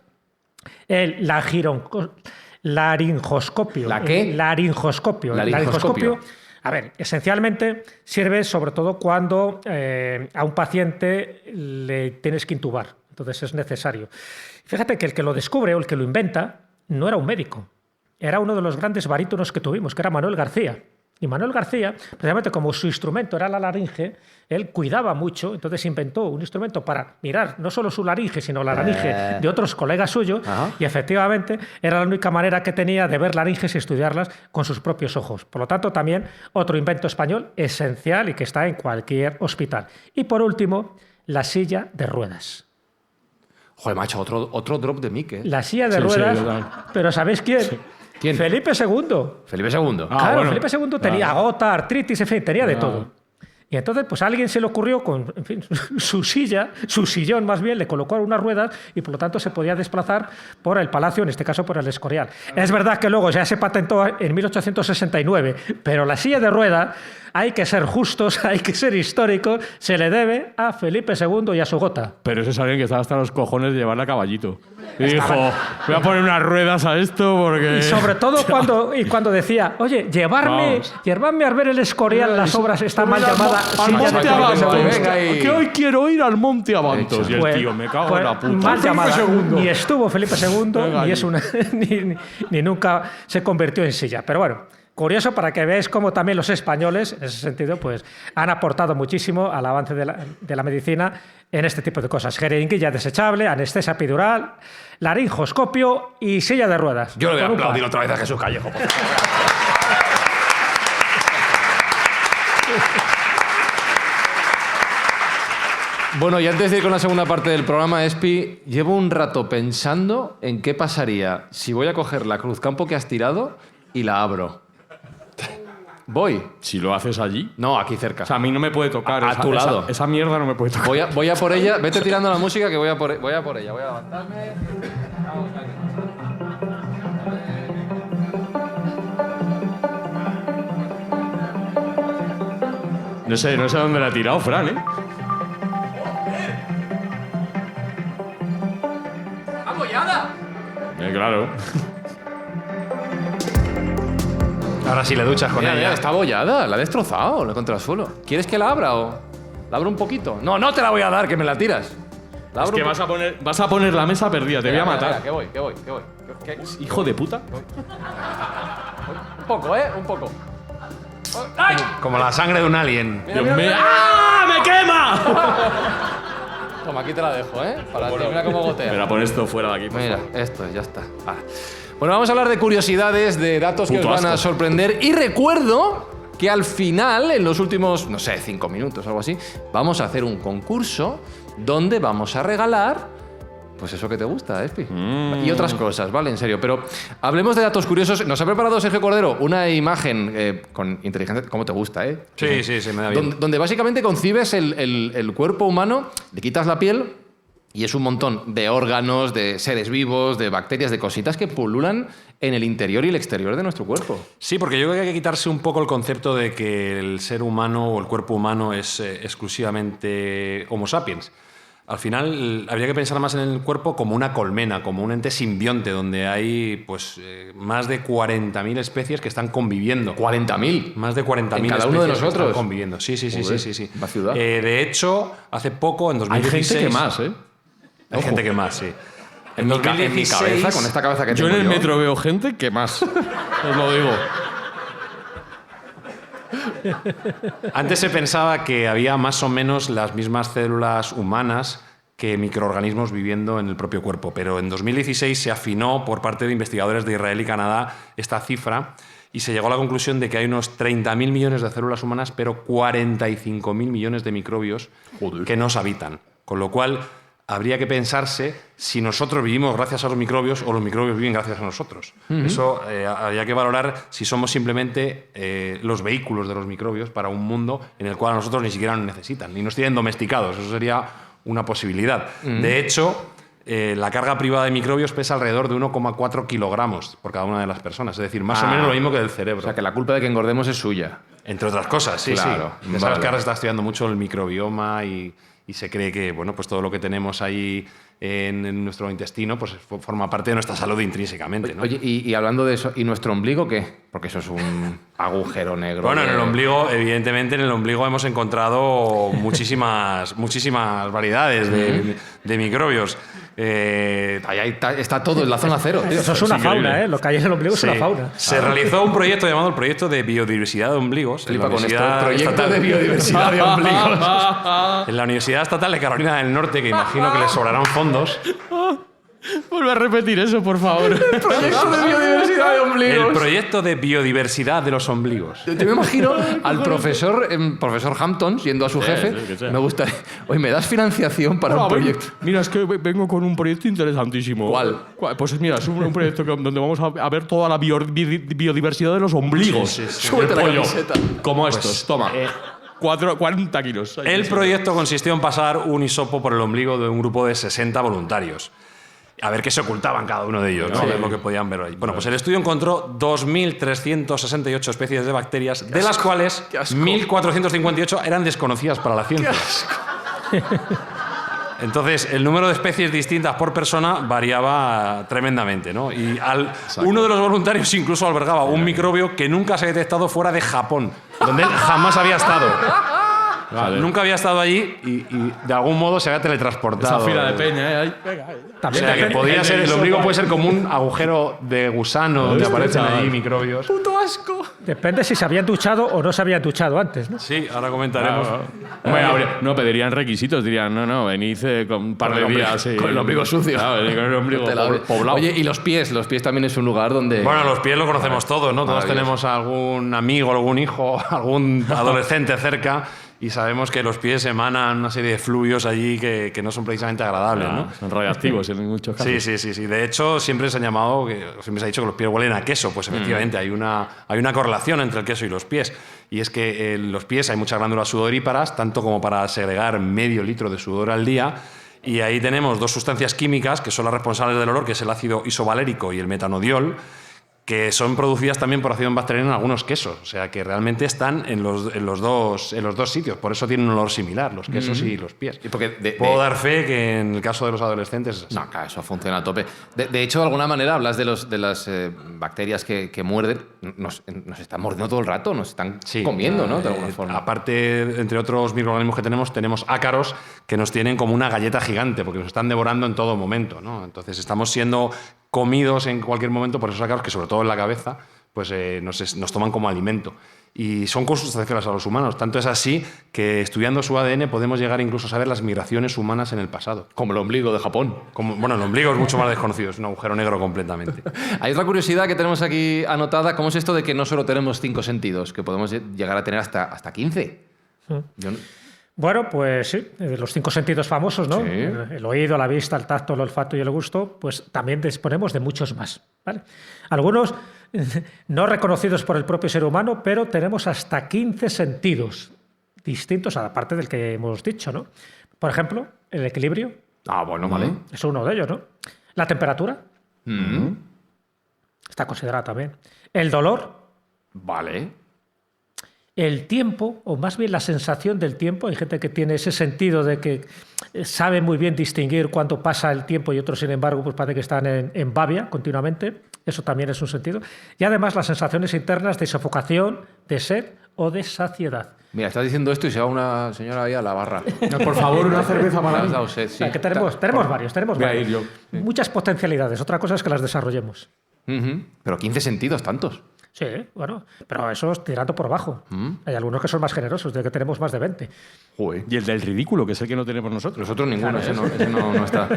laringoscopio. ¿La qué? Laringoscopio. Laringoscopio. A ver, esencialmente sirve sobre todo cuando a un paciente le tienes que intubar. Entonces es necesario. Fíjate que el que lo descubre o el que lo inventa no era un médico. Era uno de los grandes barítonos que tuvimos, que era Manuel García. Y Manuel García, precisamente como su instrumento era la laringe, él cuidaba mucho, entonces inventó un instrumento para mirar no solo su laringe, sino la laringe de otros colegas suyos, y efectivamente era la única manera que tenía de ver laringes y estudiarlas con sus propios ojos. Por lo tanto, también otro invento español esencial y que está en cualquier hospital. Y por último, la silla de ruedas. Joder, macho, otro drop de Mick, ¿eh? La silla de ruedas, pero ¿sabéis quién? Sí. ¿Quién? Felipe II. Felipe II. Claro, bueno. Felipe II tenía gota, artritis, en fin, tenía de todo. Y entonces, pues a alguien se le ocurrió con, en fin, su sillón más bien, le colocó unas ruedas y por lo tanto se podía desplazar por el palacio, en este caso por el Escorial. Es verdad que luego ya se patentó en 1869, pero la silla de ruedas, hay que ser justos, hay que ser históricos, se le debe a Felipe II y a su gota. Pero ese es alguien que estaba hasta los cojones de llevarla a caballito. Y dijo, voy a poner unas ruedas a esto porque... Y sobre todo cuando decía, oye, llevarme a ver el Escorial, las obras están mal llamadas. Al Monte Abantos. Venga y- Que hoy quiero ir al Monte Abantos. Y el Pues- tío, me cago pues en la puta. mal llamada. Ni estuvo Felipe II, Venga, ni, es una, ni nunca se convirtió en silla. Pero bueno, curioso para que veáis cómo también los españoles, en ese sentido, pues han aportado muchísimo al avance de la medicina en este tipo de cosas. Jeringuilla desechable, anestesia epidural, laringoscopio y silla de ruedas. Yo le voy a Con un par. aplaudir otra vez a Jesús Callejo, por favor. Bueno, y antes de ir con la segunda parte del programa, Espi, llevo un rato pensando en qué pasaría si voy a coger la cruzcampo que has tirado y la abro. Voy. Si lo haces allí... No, aquí cerca. O sea, a mí no me puede tocar. A tu lado. Esa mierda no me puede tocar. Voy a por ella. Vete tirando la música que voy a por ella. Voy a levantarme. No sé dónde la ha tirado, Fran, ¿eh? ¡Apoyada! Claro. Ahora sí le duchas con Mira, ella. mira, está abollada. La he destrozado contra el suelo. ¿Quieres que la abra o la abro un poquito? No, no te la voy a dar, que me la tiras. La Es abro que un vas a poner la mesa perdida. Te voy a matar. Mira, que voy. Hijo de puta. Un poco, ¿eh? Un poco. Como la sangre de un alien. Mira, Dios mira, mío. mira. ¡Ah! ¡Me quema! Toma, aquí te la dejo, ¿eh? Para ti, mira cómo gotea. Mira, pon esto fuera de aquí. por Mira, favor. esto, ya está. Ah. Bueno, vamos a hablar de curiosidades, de datos que os Puto van a asco. sorprender. Y recuerdo que al final, en los últimos, no sé, 5 minutos o algo así, vamos a hacer un concurso donde vamos a regalar, pues eso que te gusta, Espi. Y otras cosas, ¿vale? En serio. Pero hablemos de datos curiosos. Nos ha preparado Sergio Cordero una imagen con inteligencia... ¿Cómo te gusta, eh? Sí, me da bien. Donde básicamente concibes el cuerpo humano, le quitas la piel y es un montón de órganos, de seres vivos, de bacterias, de cositas que pululan en el interior y el exterior de nuestro cuerpo. Sí, porque yo creo que hay que quitarse un poco el concepto de que el ser humano o el cuerpo humano es exclusivamente Homo sapiens. Al final habría que pensar más en el cuerpo como una colmena, como un ente simbionte, donde hay pues, más de 40.000 especies que están conviviendo. 40.000. Más de 40.000 ¿En cada especies uno de que nosotros? están conviviendo. Sí. Joder, sí. la ciudad. De hecho, hace poco, en Hay 2016... gente que más, ¿eh? Hay gente que más, sí. En mi cabeza, con esta cabeza que Yo tengo en el metro veo gente que más. Os lo digo. Antes se pensaba que había más o menos las mismas células humanas que microorganismos viviendo en el propio cuerpo, pero en 2016 se afinó por parte de investigadores de Israel y Canadá esta cifra y se llegó a la conclusión de que hay unos 30.000 millones de células humanas, pero 45.000 millones de microbios que nos habitan. Con lo cual, habría que pensarse si nosotros vivimos gracias a los microbios o los microbios viven gracias a nosotros. Eso habría que valorar si somos simplemente los vehículos de los microbios para un mundo en el cual a nosotros ni siquiera nos necesitan, ni nos tienen domesticados. Eso sería una posibilidad. De hecho, la carga privada de microbios pesa alrededor de 1,4 kilogramos por cada una de las personas. Es decir, más o menos lo mismo que del cerebro. O sea, que la culpa de que engordemos es suya. Entre otras cosas, sí, Claro, sí. Ya sabes vale. que ahora se está estudiando mucho el microbioma y se cree que bueno, pues todo lo que tenemos ahí en nuestro intestino pues forma parte de nuestra salud intrínsecamente, ¿no? Oye, y hablando de eso, ¿y nuestro ombligo qué? Porque eso es un agujero negro. Bueno, en de- el ombligo, evidentemente, en el ombligo hemos encontrado muchísimas variedades de microbios. Ahí está todo en la zona cero, tío. Eso es una increíble. fauna, ¿eh? Lo que hay en el ombligo es una Sí. fauna. Se realizó un proyecto llamado el Proyecto de Biodiversidad de Ombligos. en la Flipa con esto. Universidad Proyecto Estatal- de biodiversidad de ombligos. En la Universidad Estatal de Carolina del Norte, que imagino que les sobrarán fondos. Vuelve a repetir eso, por favor. Proyecto de biodiversidad de ombligos. El Proyecto de Biodiversidad de los Ombligos. Yo me imagino al profesor Hampton yendo a su jefe. sí, que sea. Me gustaría. Oye, ¿me das financiación para un proyecto? Mira, es que vengo con un proyecto interesantísimo. ¿Cuál? Pues mira, es un proyecto donde vamos a ver toda la biodiversidad de los ombligos. Sí, sí, sí. Súbete El la pollo. camiseta. Como estos. Toma. 40 kilos. El proyecto consistió en pasar un hisopo por el ombligo de un grupo de 60 voluntarios. A ver qué se ocultaban cada uno de ellos, ¿no? A ver lo que podían ver ahí. Bueno, pues el estudio encontró 2.368 especies de bacterias, de las cuales 1.458 eran desconocidas para la ciencia. Entonces, el número de especies distintas por persona variaba tremendamente, ¿no? Y uno de los voluntarios incluso albergaba un microbio que nunca se ha detectado fuera de Japón, donde él jamás había estado. Vale. Nunca había estado allí y de algún modo se había teletransportado. Esa fila de peña, ¿eh? Venga. O sea, que podía ser, el ombligo puede ser como un agujero de gusano donde aparecen ahí microbios. ¡Puto asco! Depende si se habían duchado o no se habían duchado antes, ¿no? Sí, ahora comentaremos. No, pedirían requisitos, dirían, no, venid con un par de días. Con el ombligo sucio. Claro, con el ombligo poblado. Oye, y los pies también es un lugar donde... Bueno, los pies lo conocemos todos, ¿no? Todos tenemos algún amigo, algún hijo, algún adolescente cerca y sabemos que los pies emanan una serie de fluidos allí que no son precisamente agradables, ¿no? Son radiactivos en muchos casos. Sí. De hecho, siempre se ha dicho que los pies huelen a queso. Pues efectivamente hay una correlación entre el queso y los pies. Y es que en los pies hay muchas glándulas sudoríparas, tanto como para segregar medio litro de sudor al día. Y ahí tenemos dos sustancias químicas que son las responsables del olor, que es el ácido isovalérico y el metanodiol, que son producidas también por ácido bacteriano en algunos quesos. O sea, que realmente están en los dos sitios. Por eso tienen un olor similar, los quesos y los pies. Y porque puedo dar fe que en el caso de los adolescentes es así. No, claro, eso funciona a tope. De hecho, de alguna manera hablas de las bacterias que muerden. Nos están mordiendo todo el rato, nos están comiendo, ¿no? De alguna forma. Aparte, entre otros microorganismos que tenemos ácaros que nos tienen como una galleta gigante, porque nos están devorando en todo momento, ¿no? Entonces estamos siendo comidos en cualquier momento por esos ácaros que, sobre todo en la cabeza, pues nos toman como alimento. Y son consustanciales a los humanos. Tanto es así que estudiando su ADN podemos llegar incluso a saber las migraciones humanas en el pasado. Como el ombligo de Japón. Bueno, el ombligo es mucho más desconocido, es un agujero negro completamente. Hay otra curiosidad que tenemos aquí anotada. ¿Cómo es esto de que no solo tenemos 5 sentidos, que podemos llegar a tener hasta 15? Bueno, pues sí, los 5 sentidos famosos, ¿no? Sí. El oído, la vista, el tacto, el olfato y el gusto, pues también disponemos de muchos más, ¿vale? Algunos no reconocidos por el propio ser humano, pero tenemos hasta 15 sentidos distintos, aparte del que hemos dicho, ¿no? Por ejemplo, el equilibrio. Bueno, vale. Es uno de ellos, ¿no? La temperatura. Está considerada también. El dolor. Vale. El tiempo, o más bien la sensación del tiempo. Hay gente que tiene ese sentido de que sabe muy bien distinguir cuánto pasa el tiempo y otros, sin embargo, pues parece que están en babia continuamente. Eso también es un sentido. Y además las sensaciones internas de sofocación, de sed o de saciedad. Mira, estás diciendo esto y se va una señora ahí a la barra. No, por favor, una cerveza para mí. Me has dado sed, sí. O sea, que tenemos varios. Voy a ir yo. Muchas potencialidades. Otra cosa es que las desarrollemos. Pero 15 sentidos, tantos. Sí, bueno, pero eso es tirando por abajo. Hay algunos que son más generosos, de que tenemos más de 20. Joder. Y el del ridículo, que es el que no tenemos nosotros. Nosotros ninguno, claro, ese no está.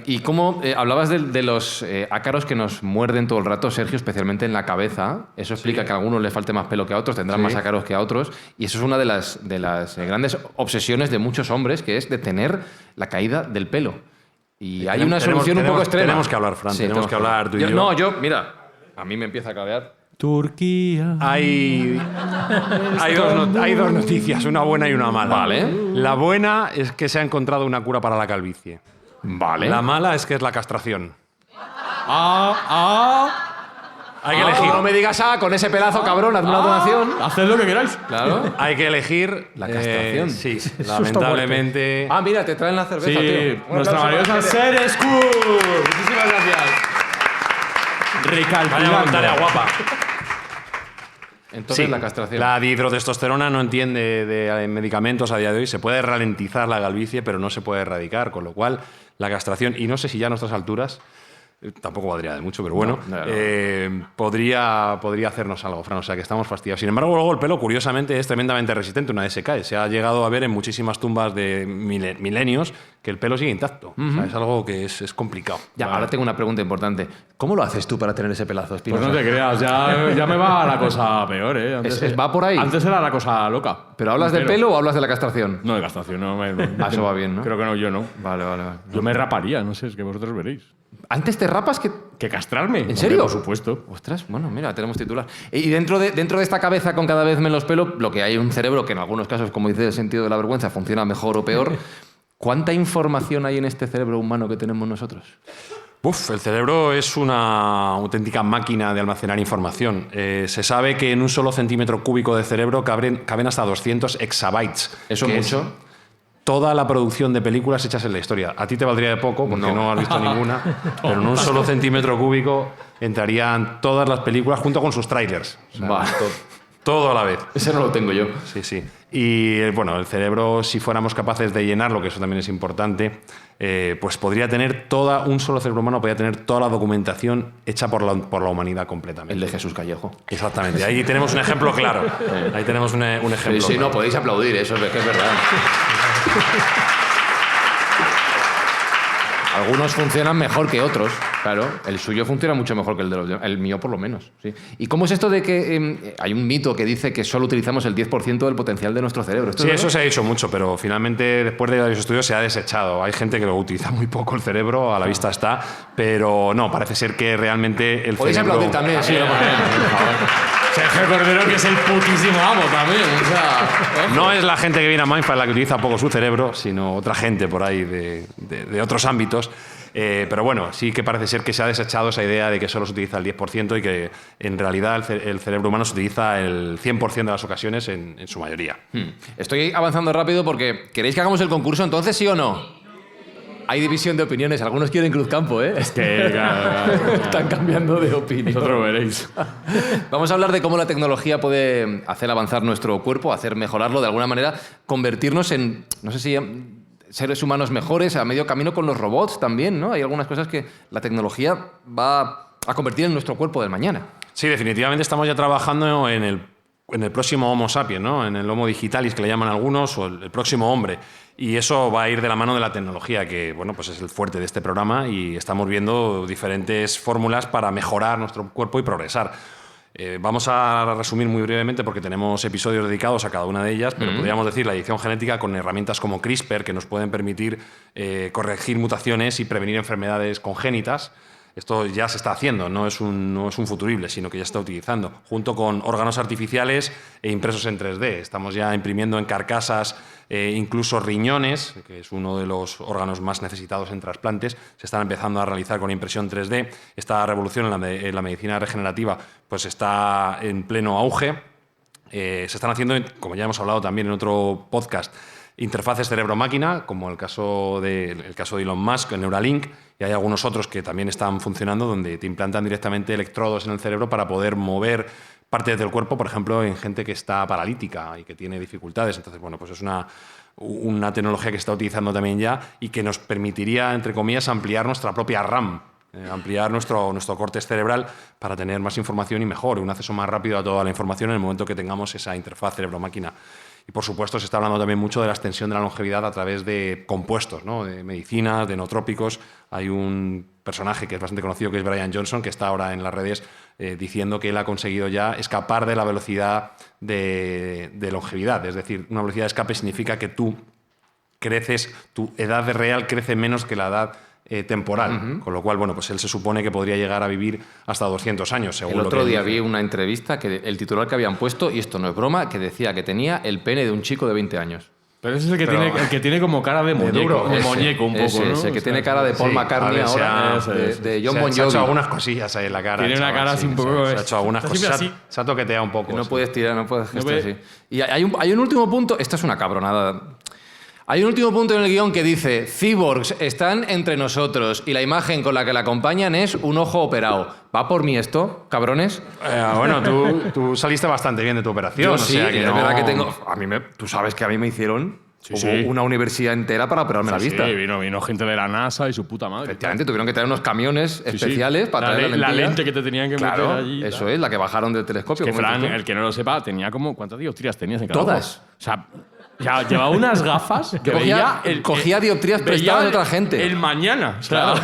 ¿Y cómo hablabas de los ácaros que nos muerden todo el rato, Sergio, especialmente en la cabeza? Eso explica que a algunos les falte más pelo que a otros, tendrán más ácaros que a otros. Y eso es una de las grandes obsesiones de muchos hombres, que es de tener la caída del pelo. Y hay una solución un poco extrema. Tenemos que hablar, Fran, tenemos que hablar tú y yo. Mira, a mí me empieza a cabear. Turquía. Hay dos noticias, una buena y una mala. Vale. La buena es que se ha encontrado una cura para la calvicie. Vale. La mala es que es la castración. Hay que elegir. No me digas, con ese pedazo, cabrón, hazme una donación. Haced lo que queráis. Claro. Hay que elegir. La castración. Sí, lamentablemente. Mira, te traen la cerveza, Sí, tío. nuestra maravillosa Ceres Cool. Muchísimas gracias. Vaya voluntaria guapa. Entonces, la castración. La dihidrotestosterona no entiende de medicamentos a día de hoy. Se puede ralentizar la calvicie, pero no se puede erradicar. Con lo cual, la castración, y no sé si ya a nuestras alturas, tampoco valdría de mucho, pero bueno, podría hacernos algo, Fran. O sea, que estamos fastidiados. Sin embargo, luego el pelo, curiosamente, es tremendamente resistente una vez se cae. Se ha llegado a ver en muchísimas tumbas de milenios que el pelo sigue intacto. O sea, es algo que es complicado. Ya, ahora tengo una pregunta importante. ¿Cómo lo haces tú para tener ese pelazo, Espinosa? Pues no te creas, ya me va la cosa peor, ¿eh? Antes, ¿Va por ahí? Antes era la cosa loca. ¿Pero hablas del pelo o hablas de la castración? No, de castración, no. Eso va bien, ¿no? Creo que no, yo no. Vale. Yo me raparía, no sé, es que vosotros veréis. ¿Antes te rapas que...? ¿Que castrarme? ¿En serio? Por supuesto. Ostras, bueno, mira, tenemos titular. Y dentro de esta cabeza con cada vez menos pelo, lo que hay un cerebro que en algunos casos, como dice el sentido de la vergüenza, funciona mejor o peor. ¿Cuánta información hay en este cerebro humano que tenemos nosotros? El cerebro es una auténtica máquina de almacenar información. Se sabe que en un solo centímetro cúbico de cerebro caben hasta 200 exabytes. ¿Eso es mucho? Toda la producción de películas hechas en la historia. A ti te valdría de poco, porque no has visto ninguna, pero en un solo centímetro cúbico entrarían todas las películas junto con sus trailers. O sea, todo a la vez. Ese no lo tengo yo. Sí. Y bueno, el cerebro, si fuéramos capaces de llenarlo, que eso también es importante, pues podría tener un solo cerebro humano podría tener toda la documentación hecha por la humanidad completamente. El de Jesús Callejo. Exactamente. Ahí tenemos un ejemplo claro. Ahí tenemos un ejemplo. Sí, claro. no, podéis aplaudir, eso es que es verdad. Algunos funcionan mejor que otros, claro. El suyo funciona mucho mejor que el de los demás. El mío, por lo menos. Sí. ¿Y cómo es esto de que hay un mito que dice que solo utilizamos el 10% del potencial de nuestro cerebro? Sí, eso se ha dicho mucho, pero finalmente, después de varios estudios, se ha desechado. Hay gente que lo utiliza muy poco el cerebro, a la vista está, pero no, parece ser que realmente el Podéis cerebro... aplaudir también, sí. Sergio Cordero, que es el putísimo amo también. O sea, No es la gente que viene a Mindfire la que utiliza poco su cerebro, sino otra gente por ahí de otros ámbitos. Pero bueno, sí que parece ser que se ha desechado esa idea de que solo se utiliza el 10% y que en realidad el cerebro humano se utiliza el 100% de las ocasiones en su mayoría. Estoy avanzando rápido porque ¿queréis que hagamos el concurso entonces, sí o no? Hay división de opiniones. Algunos quieren Cruzcampo, ¿eh? Es que Están cambiando de opinión. vosotros lo veréis. Vamos a hablar de cómo la tecnología puede hacer avanzar nuestro cuerpo, hacer mejorarlo de alguna manera, convertirnos en, no sé si seres humanos mejores, a medio camino con los robots también, ¿no? Hay algunas cosas que la tecnología va a convertir en nuestro cuerpo del mañana. Sí, definitivamente estamos ya trabajando en el próximo Homo sapiens, ¿no? En el Homo digitalis, que le llaman algunos, o el próximo hombre. Y eso va a ir de la mano de la tecnología, que bueno, pues es el fuerte de este programa, y estamos viendo diferentes fórmulas para mejorar nuestro cuerpo y progresar. Vamos a resumir muy brevemente porque tenemos episodios dedicados a cada una de ellas, pero podríamos decir la edición genética con herramientas como CRISPR, que nos pueden permitir corregir mutaciones y prevenir enfermedades congénitas. Esto ya se está haciendo, no es un futurible, sino que ya se está utilizando, junto con órganos artificiales e impresos en 3D. Estamos ya imprimiendo en carcasas incluso riñones, que es uno de los órganos más necesitados en trasplantes. Se están empezando a realizar con impresión 3D. Esta revolución en la medicina regenerativa pues está en pleno auge. Se están haciendo, como ya hemos hablado también en otro podcast, interfaces cerebro-máquina, como el caso de Elon Musk, el Neuralink, y hay algunos otros que también están funcionando donde te implantan directamente electrodos en el cerebro para poder mover partes del cuerpo, por ejemplo, en gente que está paralítica y que tiene dificultades. Entonces, bueno, pues es una tecnología que se está utilizando también ya y que nos permitiría, entre comillas, ampliar nuestra propia RAM, ampliar nuestro córtex cerebral para tener más información y mejor, un acceso más rápido a toda la información en el momento que tengamos esa interfaz cerebro-máquina. Y, por supuesto, se está hablando también mucho de la extensión de la longevidad a través de compuestos, ¿no? De medicinas, de nootrópicos. Hay un personaje que es bastante conocido, que es Brian Johnson, que está ahora en las redes diciendo que él ha conseguido ya escapar de la velocidad de longevidad. Es decir, una velocidad de escape significa que tú creces, tu edad real crece menos que la edad temporal, con lo cual, bueno, pues él se supone que podría llegar a vivir hasta 200 años, según El lo otro que día vi una entrevista que el titular que habían puesto, y esto no es broma, que decía que tenía el pene de un chico de 20 años. Pero ese es el que tiene como cara de muñeco, de muñeco un poco, ¿no? Ese que tiene cara de Paul McCartney ahora, de John Bon Se ha hecho Jovi. algunas cosillas ahí en la cara. Tiene una cara así un poco... Se ha hecho algunas Está siempre cosas. Se ha toqueteado un poco. No sí. puedes tirar, no puedes gestar puede- así. Y hay un último punto, esto es una cabronada. Hay un último punto en el guión que dice: cyborgs están entre nosotros y la imagen con la que la acompañan es un ojo operado. ¿Va por mí esto, cabrones? Bueno, tú saliste bastante bien de tu operación. Yo o sí, sea que es no- verdad que tengo... Tú sabes que a mí me hicieron sí. una universidad entera para operarme la vista. Sí, vino gente de la NASA y su puta madre. Efectivamente, tuvieron que traer unos camiones Sí, sí. especiales para traer la lentilla. lente que te tenían que Claro, meter allí. eso es, la que bajaron del telescopio. Que como Fran, dices tú. el que no lo sepa, tenía como... ¿Cuántas dioptrías tenías en cada Todas. ojo? O sea, Ya, llevaba unas gafas que cogía dioptrías prestadas de otra gente. El mañana. Claro.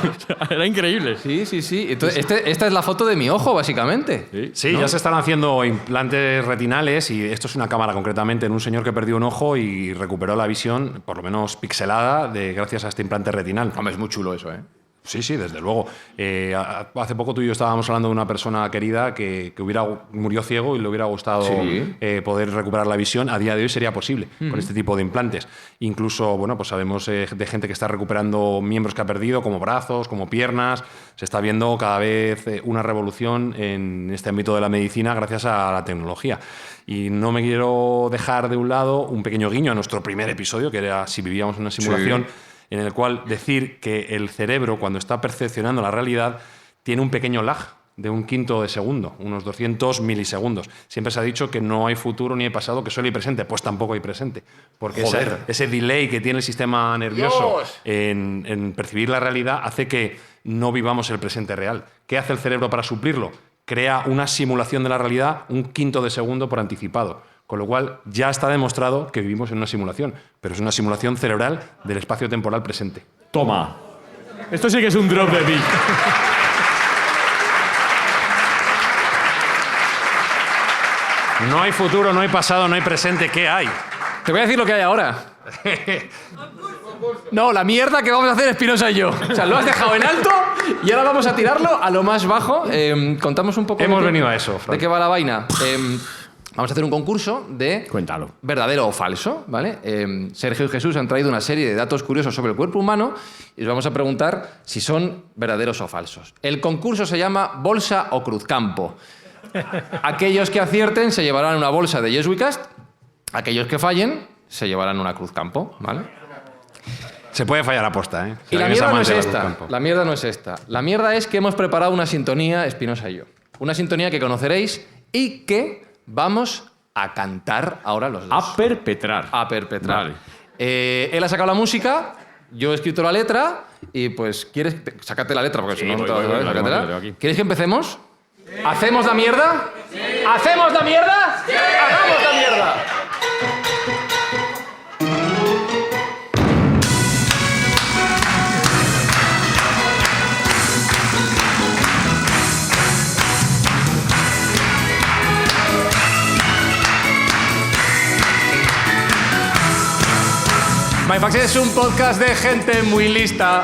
Era increíble. Sí. Entonces, esta es la foto de mi ojo, básicamente. Sí, ya se están haciendo implantes retinales y esto es una cámara concretamente en un señor que perdió un ojo y recuperó la visión, por lo menos pixelada, gracias a este implante retinal. Hombre, es muy chulo eso, ¿eh? Sí, desde luego. Hace poco tú y yo estábamos hablando de una persona querida que murió ciego y le hubiera gustado poder recuperar la visión. A día de hoy sería posible con este tipo de implantes. Incluso, bueno, pues sabemos de gente que está recuperando miembros que ha perdido, como brazos, como piernas. Se está viendo cada vez una revolución en este ámbito de la medicina gracias a la tecnología. Y no me quiero dejar de un lado un pequeño guiño a nuestro primer episodio, que era si vivíamos en una simulación. Sí. En el cual decir que el cerebro, cuando está percepcionando la realidad, tiene un pequeño lag de 1/5 de segundo, unos 200 milisegundos. Siempre se ha dicho que no hay futuro ni hay pasado, que solo hay presente. Pues tampoco hay presente. Porque ese delay que tiene el sistema nervioso en percibir la realidad hace que no vivamos el presente real. ¿Qué hace el cerebro para suplirlo? Crea una simulación de la realidad 1/5 de segundo por anticipado. Con lo cual, ya está demostrado que vivimos en una simulación, pero es una simulación cerebral del espacio-temporal presente. Toma. Esto sí que es un drop de beat. No hay futuro, no hay pasado, no hay presente. ¿Qué hay? Te voy a decir lo que hay ahora. No, la mierda que vamos a hacer Espinosa y yo. O sea, lo has dejado en alto y ahora vamos a tirarlo a lo más bajo. Contamos un poco... Hemos venido a eso, Fran. ¿De qué va la vaina? Vamos a hacer un concurso de Cuéntalo. verdadero o falso, ¿vale? Sergio y Jesús han traído una serie de datos curiosos sobre el cuerpo humano y os vamos a preguntar si son verdaderos o falsos. El concurso se llama Bolsa o Cruzcampo. Aquellos que acierten se llevarán una bolsa de Yes We Cast, aquellos que fallen se llevarán una Cruzcampo, ¿vale? Se puede fallar a posta, ¿eh? Si y la mierda no es esta. La mierda no es esta. La mierda es que hemos preparado una sintonía, Espinosa y yo. Una sintonía que conoceréis y que vamos a cantar ahora los dos. A perpetrar. A perpetrar. Vale. Él ha sacado la música, yo he escrito la letra y pues ¿quieres? Sácate la letra porque si no... ¿Quieres que empecemos? ¿Hacemos la mierda? Sí. ¿Hacemos la mierda? Sí. ¡Hagamos la mierda! Mindfax es un podcast de gente muy lista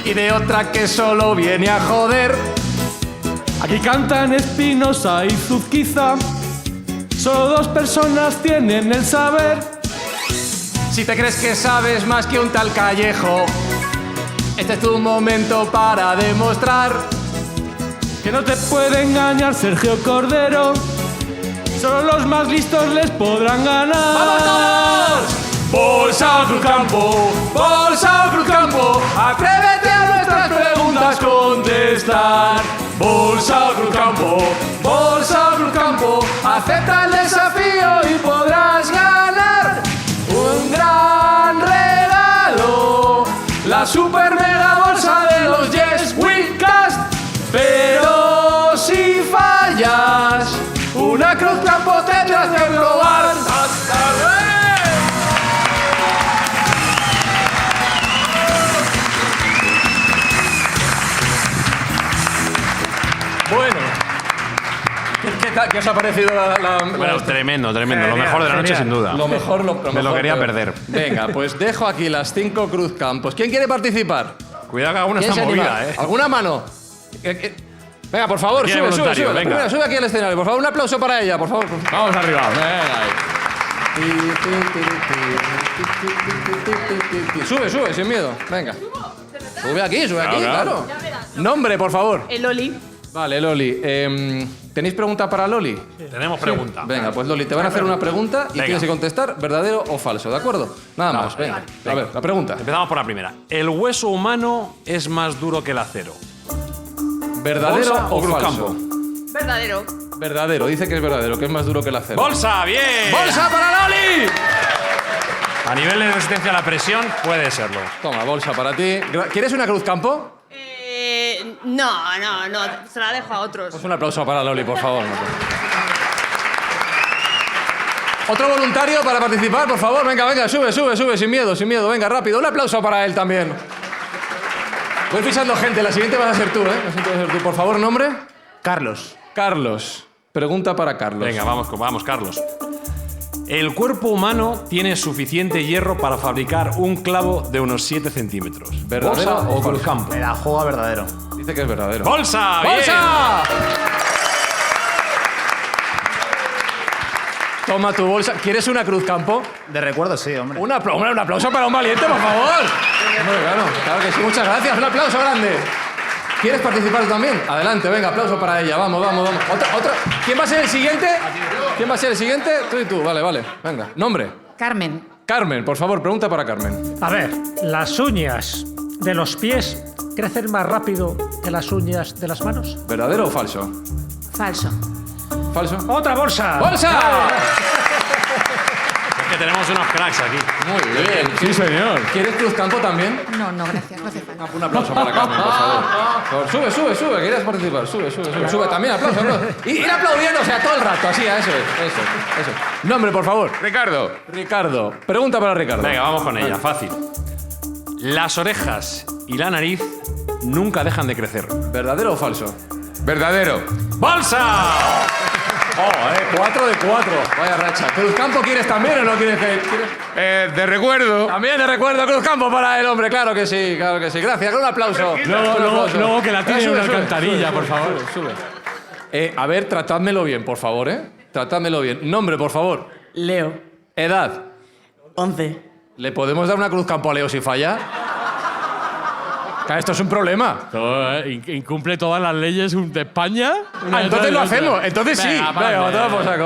y de otra que solo viene a joder. Aquí cantan Espinosa y Zuzquiza. Solo dos personas tienen el saber. Si te crees que sabes más que un tal Callejo, este es tu momento para demostrar que no te puede engañar Sergio Cordero. Solo los más listos les podrán ganar. ¡Vamos todos! Bolsa o Cruzcampo, Bolsa o Cruzcampo, atrévete a nuestras preguntas contestar. Bolsa o Cruzcampo, Bolsa o Cruzcampo, acepta el desafío y podrás ganar un gran regalo, la super mega bolsa de los Yes We Cast. Pero si fallas, una Cruzcampo tendrás que probar. ¡Hasta luego! Bueno, ¿qué os ha parecido Bueno, tremendo. Lo mejor de la noche, sin duda. Lo mejor, Me lo quería perder. Venga, pues dejo aquí las 5 Cruzcampos. ¿Quién quiere participar? Cuidado que alguna ¿Quién está se anima? movida, ¿eh? ¿Alguna mano? Venga, por favor, sube. Venga. Primero, sube aquí al escenario. Por favor, un aplauso para ella, por favor. Vamos arriba. Sube, sin miedo. Venga. Sube aquí, claro. Nombre, por favor. Loli. Vale, Loli. ¿Tenéis pregunta para Loli? Sí. Tenemos pregunta. Venga, pues Loli, te van a hacer una pregunta y tienes que contestar verdadero o falso, ¿de acuerdo? Nada más, venga. A ver, la pregunta. Empezamos por la primera. ¿El hueso humano es más duro que el acero? ¿Verdadero o Cruzcampo? falso? Verdadero. Verdadero, dice que es verdadero, que es más duro que el acero. ¡Bolsa! ¡Bien! ¡Bolsa para Loli! A nivel de resistencia a la presión, puede serlo. Toma, bolsa para ti. ¿Quieres una Cruzcampo? No, se la dejo a otros. Pues un aplauso para Loli, por favor. Otro voluntario para participar, por favor. Venga, sube, sin miedo. Venga, rápido. Un aplauso para él también. Voy fichando gente. La siguiente vas a ser tú, ¿eh? La siguiente vas a ser tú. Por favor, ¿nombre? Carlos. Carlos. Pregunta para Carlos. Venga, vamos, Carlos. El cuerpo humano tiene suficiente hierro para fabricar un clavo de unos 7 centímetros. ¿Verdadero ¿Bolsa o o Cruzcampo? Me la juego a verdadero. Dice que es verdadero. ¡Bolsa! ¡Bien! ¡Bolsa! Toma tu bolsa. ¿Quieres una Cruzcampo? De recuerdo, sí, hombre. Un aplauso para un valiente, por favor. Hombre, claro que sí. Muchas gracias. Un aplauso grande. ¿Quieres participar tú también? Adelante, venga, aplauso para ella. Vamos. Otra. ¿Quién va a ser el siguiente? ¿Quién va a ser el siguiente? Tú y tú. Vale. Venga. Nombre. Carmen. Carmen, por favor, pregunta para Carmen. A ver, las uñas de los pies crecen más rápido que las uñas de las manos. ¿Verdadero o falso? Falso. ¿Falso? ¡Otra bolsa! ¡Bolsa! Es que tenemos unos cracks aquí. Muy bien. Sí, señor. ¿Quieres Cruzcampo también? No, gracias. No hace falta. Un aplauso para Carmen, por favor. Sube. ¿Querías participar? Sube también, aplauso. Y ir aplaudiendo, o sea, todo el rato, así, eso es. Nombre, por favor. Ricardo. Pregunta para Ricardo. Venga, vamos con ella. Fácil. Las orejas y la nariz nunca dejan de crecer. ¿Verdadero o falso? Verdadero. ¡Bolsa! 4 de 4. Vaya racha. ¿Cruzcampo quieres también o no quieres que...? De recuerdo. También de recuerdo, Cruzcampo para el hombre. Claro que sí. Gracias. Un aplauso. Luego que la tire en una alcantarilla, por favor. Sube. A ver, tratádmelo bien, por favor, ¿eh? Tratádmelo bien. Nombre, por favor. Leo, Edad. 11. ¿Le podemos dar una Cruzcampo a Leo si falla? Esto es un problema. Incumple todas las leyes de España. Entonces lo hacemos. Entonces sí. Venga,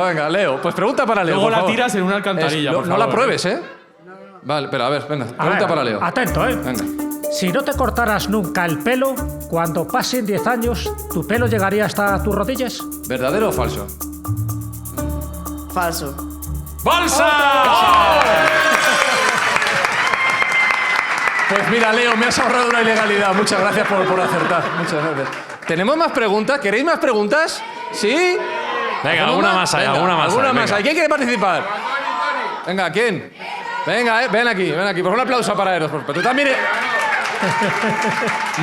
Venga, Leo. Pues pregunta para Leo, Luego por la favor. tiras en una alcantarilla, por No la favor. pruebes, ¿eh? Vale, pero a ver, venga. A Pregunta ver, para Leo. Atento, ¿eh? Venga. Si no te cortaras nunca el pelo, cuando pasen 10 años, ¿tu pelo llegaría hasta tus rodillas? ¿Verdadero o falso? Falso. ¡Bolsa! Pues mira, Leo, me has ahorrado una ilegalidad. Muchas gracias por acertar. Muchas gracias. ¿Tenemos más preguntas? ¿Queréis más preguntas? ¿Sí? Venga, ¿Hacemos alguna más hay, Venga, alguna más hay, venga. ¿Quién quiere participar? Venga, ¿quién? Venga, ven aquí. Por un aplauso para Eros. Pero tú también...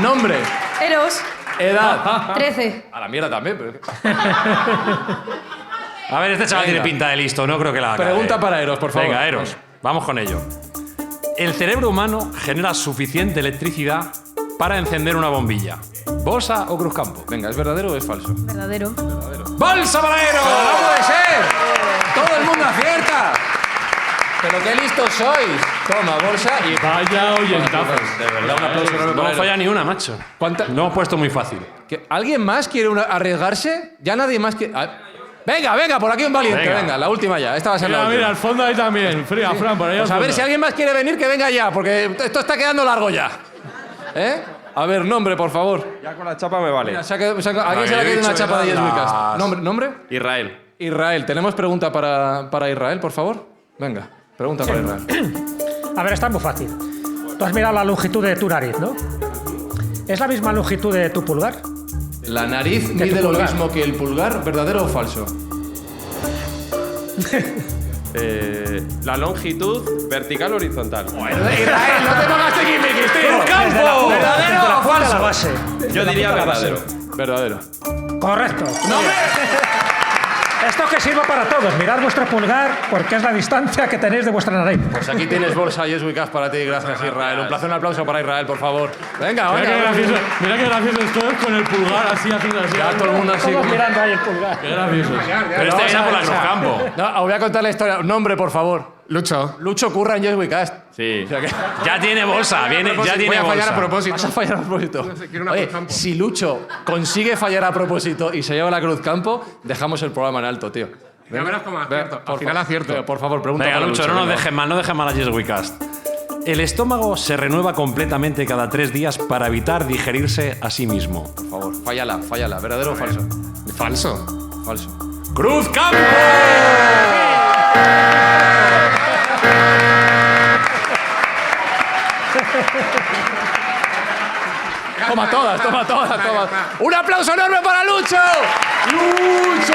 Nombre. Eros. Edad. 13. A la mierda también. Pero... A ver, este chaval Venga. tiene pinta de listo, no creo que la haga. Pregunta para Eros, por favor. Venga, Eros, vamos con ello. El cerebro humano genera suficiente electricidad para encender una bombilla. ¿Bolsa o Cruzcampo? Venga, ¿es verdadero o es falso? Verdadero. ¡Bolsa para Eros! ¡No puede ser! ¡Todo el mundo acierta! ¡Pero qué listos sois! Toma, bolsa y... Vaya oyentazos. De verdad, un aplauso enorme No para Eros. falla ni una, macho. ¿Cuánta- No he puesto muy fácil. ¿Alguien más quiere arriesgarse? ¿Ya nadie más quiere...? Venga, por aquí un valiente, venga, la última ya. Esta va a ser la última. Mira, al fondo ahí también. Fría, Fran, por ahí Pues al a ver fondo. si alguien más quiere venir, que venga ya, porque esto está quedando largo ya. ¿Eh? A ver, nombre, por favor. Ya con la chapa me vale. Mira, ¿a quién se le ha yo he caído una dicho chapa de que eran Yes las- ¿Nombre? Israel. Israel. ¿Tenemos pregunta para Israel, por favor? Venga, pregunta para Israel. A ver, está muy fácil. Tú has mirado la longitud de tu nariz, ¿no? ¿Es la misma longitud de tu pulgar? ¿La nariz tu mide lo pulgar. mismo que el pulgar? ¿Verdadero o falso? La longitud vertical o horizontal. Israel, no te pongas tiquismiquis, tío. ¡Campo! ¿Verdadero o La falso? base. Yo diría verdadero. Verdadero. Correcto. Esto que sirva para todos. Mirad vuestro pulgar porque es la distancia que tenéis de vuestra nariz. Pues aquí tienes bolsa Yes We Cast para ti. Gracias, Israel. Un placer, un aplauso para Israel, por favor. Venga, Mira qué gracioso estoy con el pulgar así haciendo así. Ya todo el mundo así. Todos mirando ahí el pulgar. Qué gracioso. Pero este viene por la Cruzcampo. No, os voy a contar la historia. Nombre, por favor. Lucho. Lucho Curra en Yes We Cast. Sí. O sea que... Ya tiene bolsa, ya tiene Voy a fallar bolsa. a propósito. Vas a fallar a propósito. quiero una Oye, Cruzcampo. si Lucho consigue fallar a propósito y se lleva la Cruzcampo, dejamos el programa en alto, tío. Ya verás cómo acierto. Por Al final favor. acierto. Venga, por favor, pregunta Venga, para Lucho, no nos venga. dejes mal a Yes We Cast. El estómago se renueva completamente cada 3 días para evitar digerirse a sí mismo. Por favor, fállala. ¿Verdadero o falso? Falso. Falso. ¡Cruzcampo! Toma todas. ¡Un aplauso enorme para Lucho! ¡Lucho!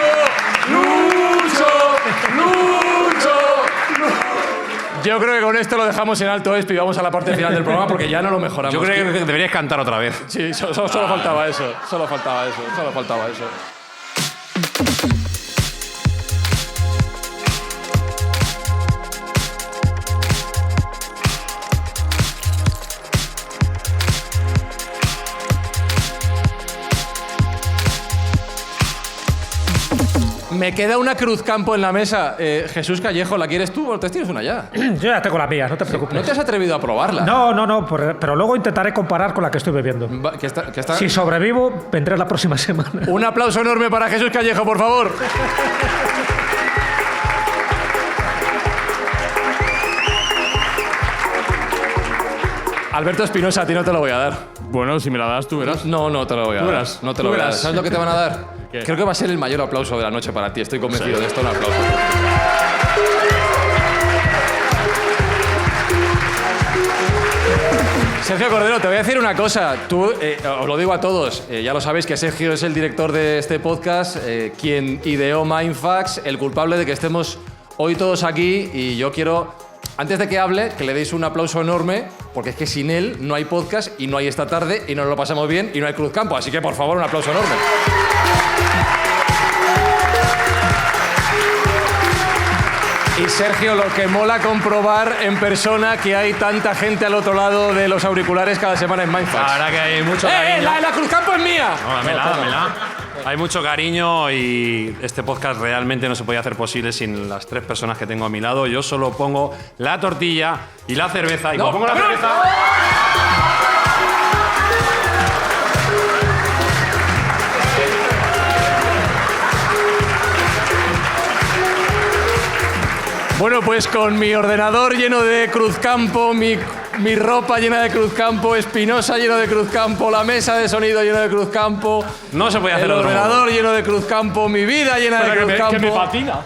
Yo creo que con esto lo dejamos en alto, Espi, y vamos a la parte final del programa porque ya no lo mejoramos. Yo creo que deberías cantar otra vez. Sí, solo faltaba eso. Solo faltaba eso. Me queda una Cruzcampo en la mesa. Jesús Callejo, ¿la quieres tú o te tienes una ya? Yo ya tengo la mía, no te preocupes. ¿No te has atrevido a probarla? No, pero luego intentaré comparar con la que estoy bebiendo. Que está... Si sobrevivo, vendré la próxima semana. Un aplauso enorme para Jesús Callejo, por favor. Alberto Espinosa, a ti no te lo voy a dar. Bueno, si me la das, tú verás. No te lo voy a Tú dar. verás. No te lo Tú voy a dar. verás. ¿Sabes lo que te van a dar? ¿Qué? Creo que va a ser el mayor aplauso de la noche para ti. Estoy convencido de esto. Un aplauso. Sergio Cordero, te voy a decir una cosa. Tú, os lo digo a todos, ya lo sabéis que Sergio es el director de este podcast, quien ideó Mindfax, el culpable de que estemos hoy todos aquí, y yo quiero, antes de que hable, que le deis un aplauso enorme, porque es que sin él no hay podcast y no hay esta tarde y no nos lo pasamos bien y no hay Cruzcampo. Así que, por favor, un aplauso enorme. Y Sergio, lo que mola comprobar en persona que hay tanta gente al otro lado de los auriculares cada semana en Mindfax. La verdad que hay mucho cariño. La Cruzcampo es mía! No, dámela. Hay mucho cariño y este podcast realmente no se podía hacer posible sin las 3 personas que tengo a mi lado. Yo solo pongo la tortilla y la cerveza. Y como pongo la cerveza... Bueno, pues con mi ordenador lleno de Cruzcampo, mi ropa llena de Cruzcampo, Espinosa lleno de Cruzcampo, la mesa de sonido lleno de Cruzcampo. No se puede hacer el otro ordenador lleno de Cruzcampo, mi vida llena de Cruzcampo. que me patina.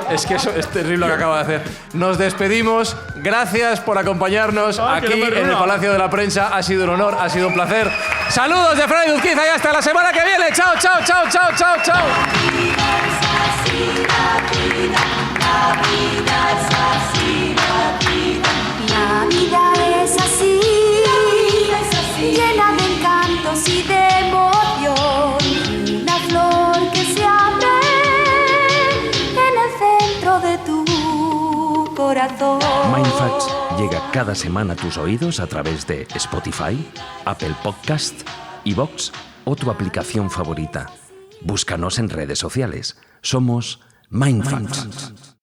Es que eso es terrible lo que acaba de hacer. Nos despedimos. Gracias por acompañarnos aquí en el Palacio de la Prensa. Ha sido un honor, ha sido un placer. Saludos de Fran Duzquiza y hasta la semana que viene. Chao, chao, chao, chao, chao, chao. La vida es así, llena de encantos y de emoción. Una flor que se abre en el centro de tu corazón. Mindfax llega cada semana a tus oídos a través de Spotify, Apple Podcast, iVoox o tu aplicación favorita. Búscanos en redes sociales. Somos Mindfax.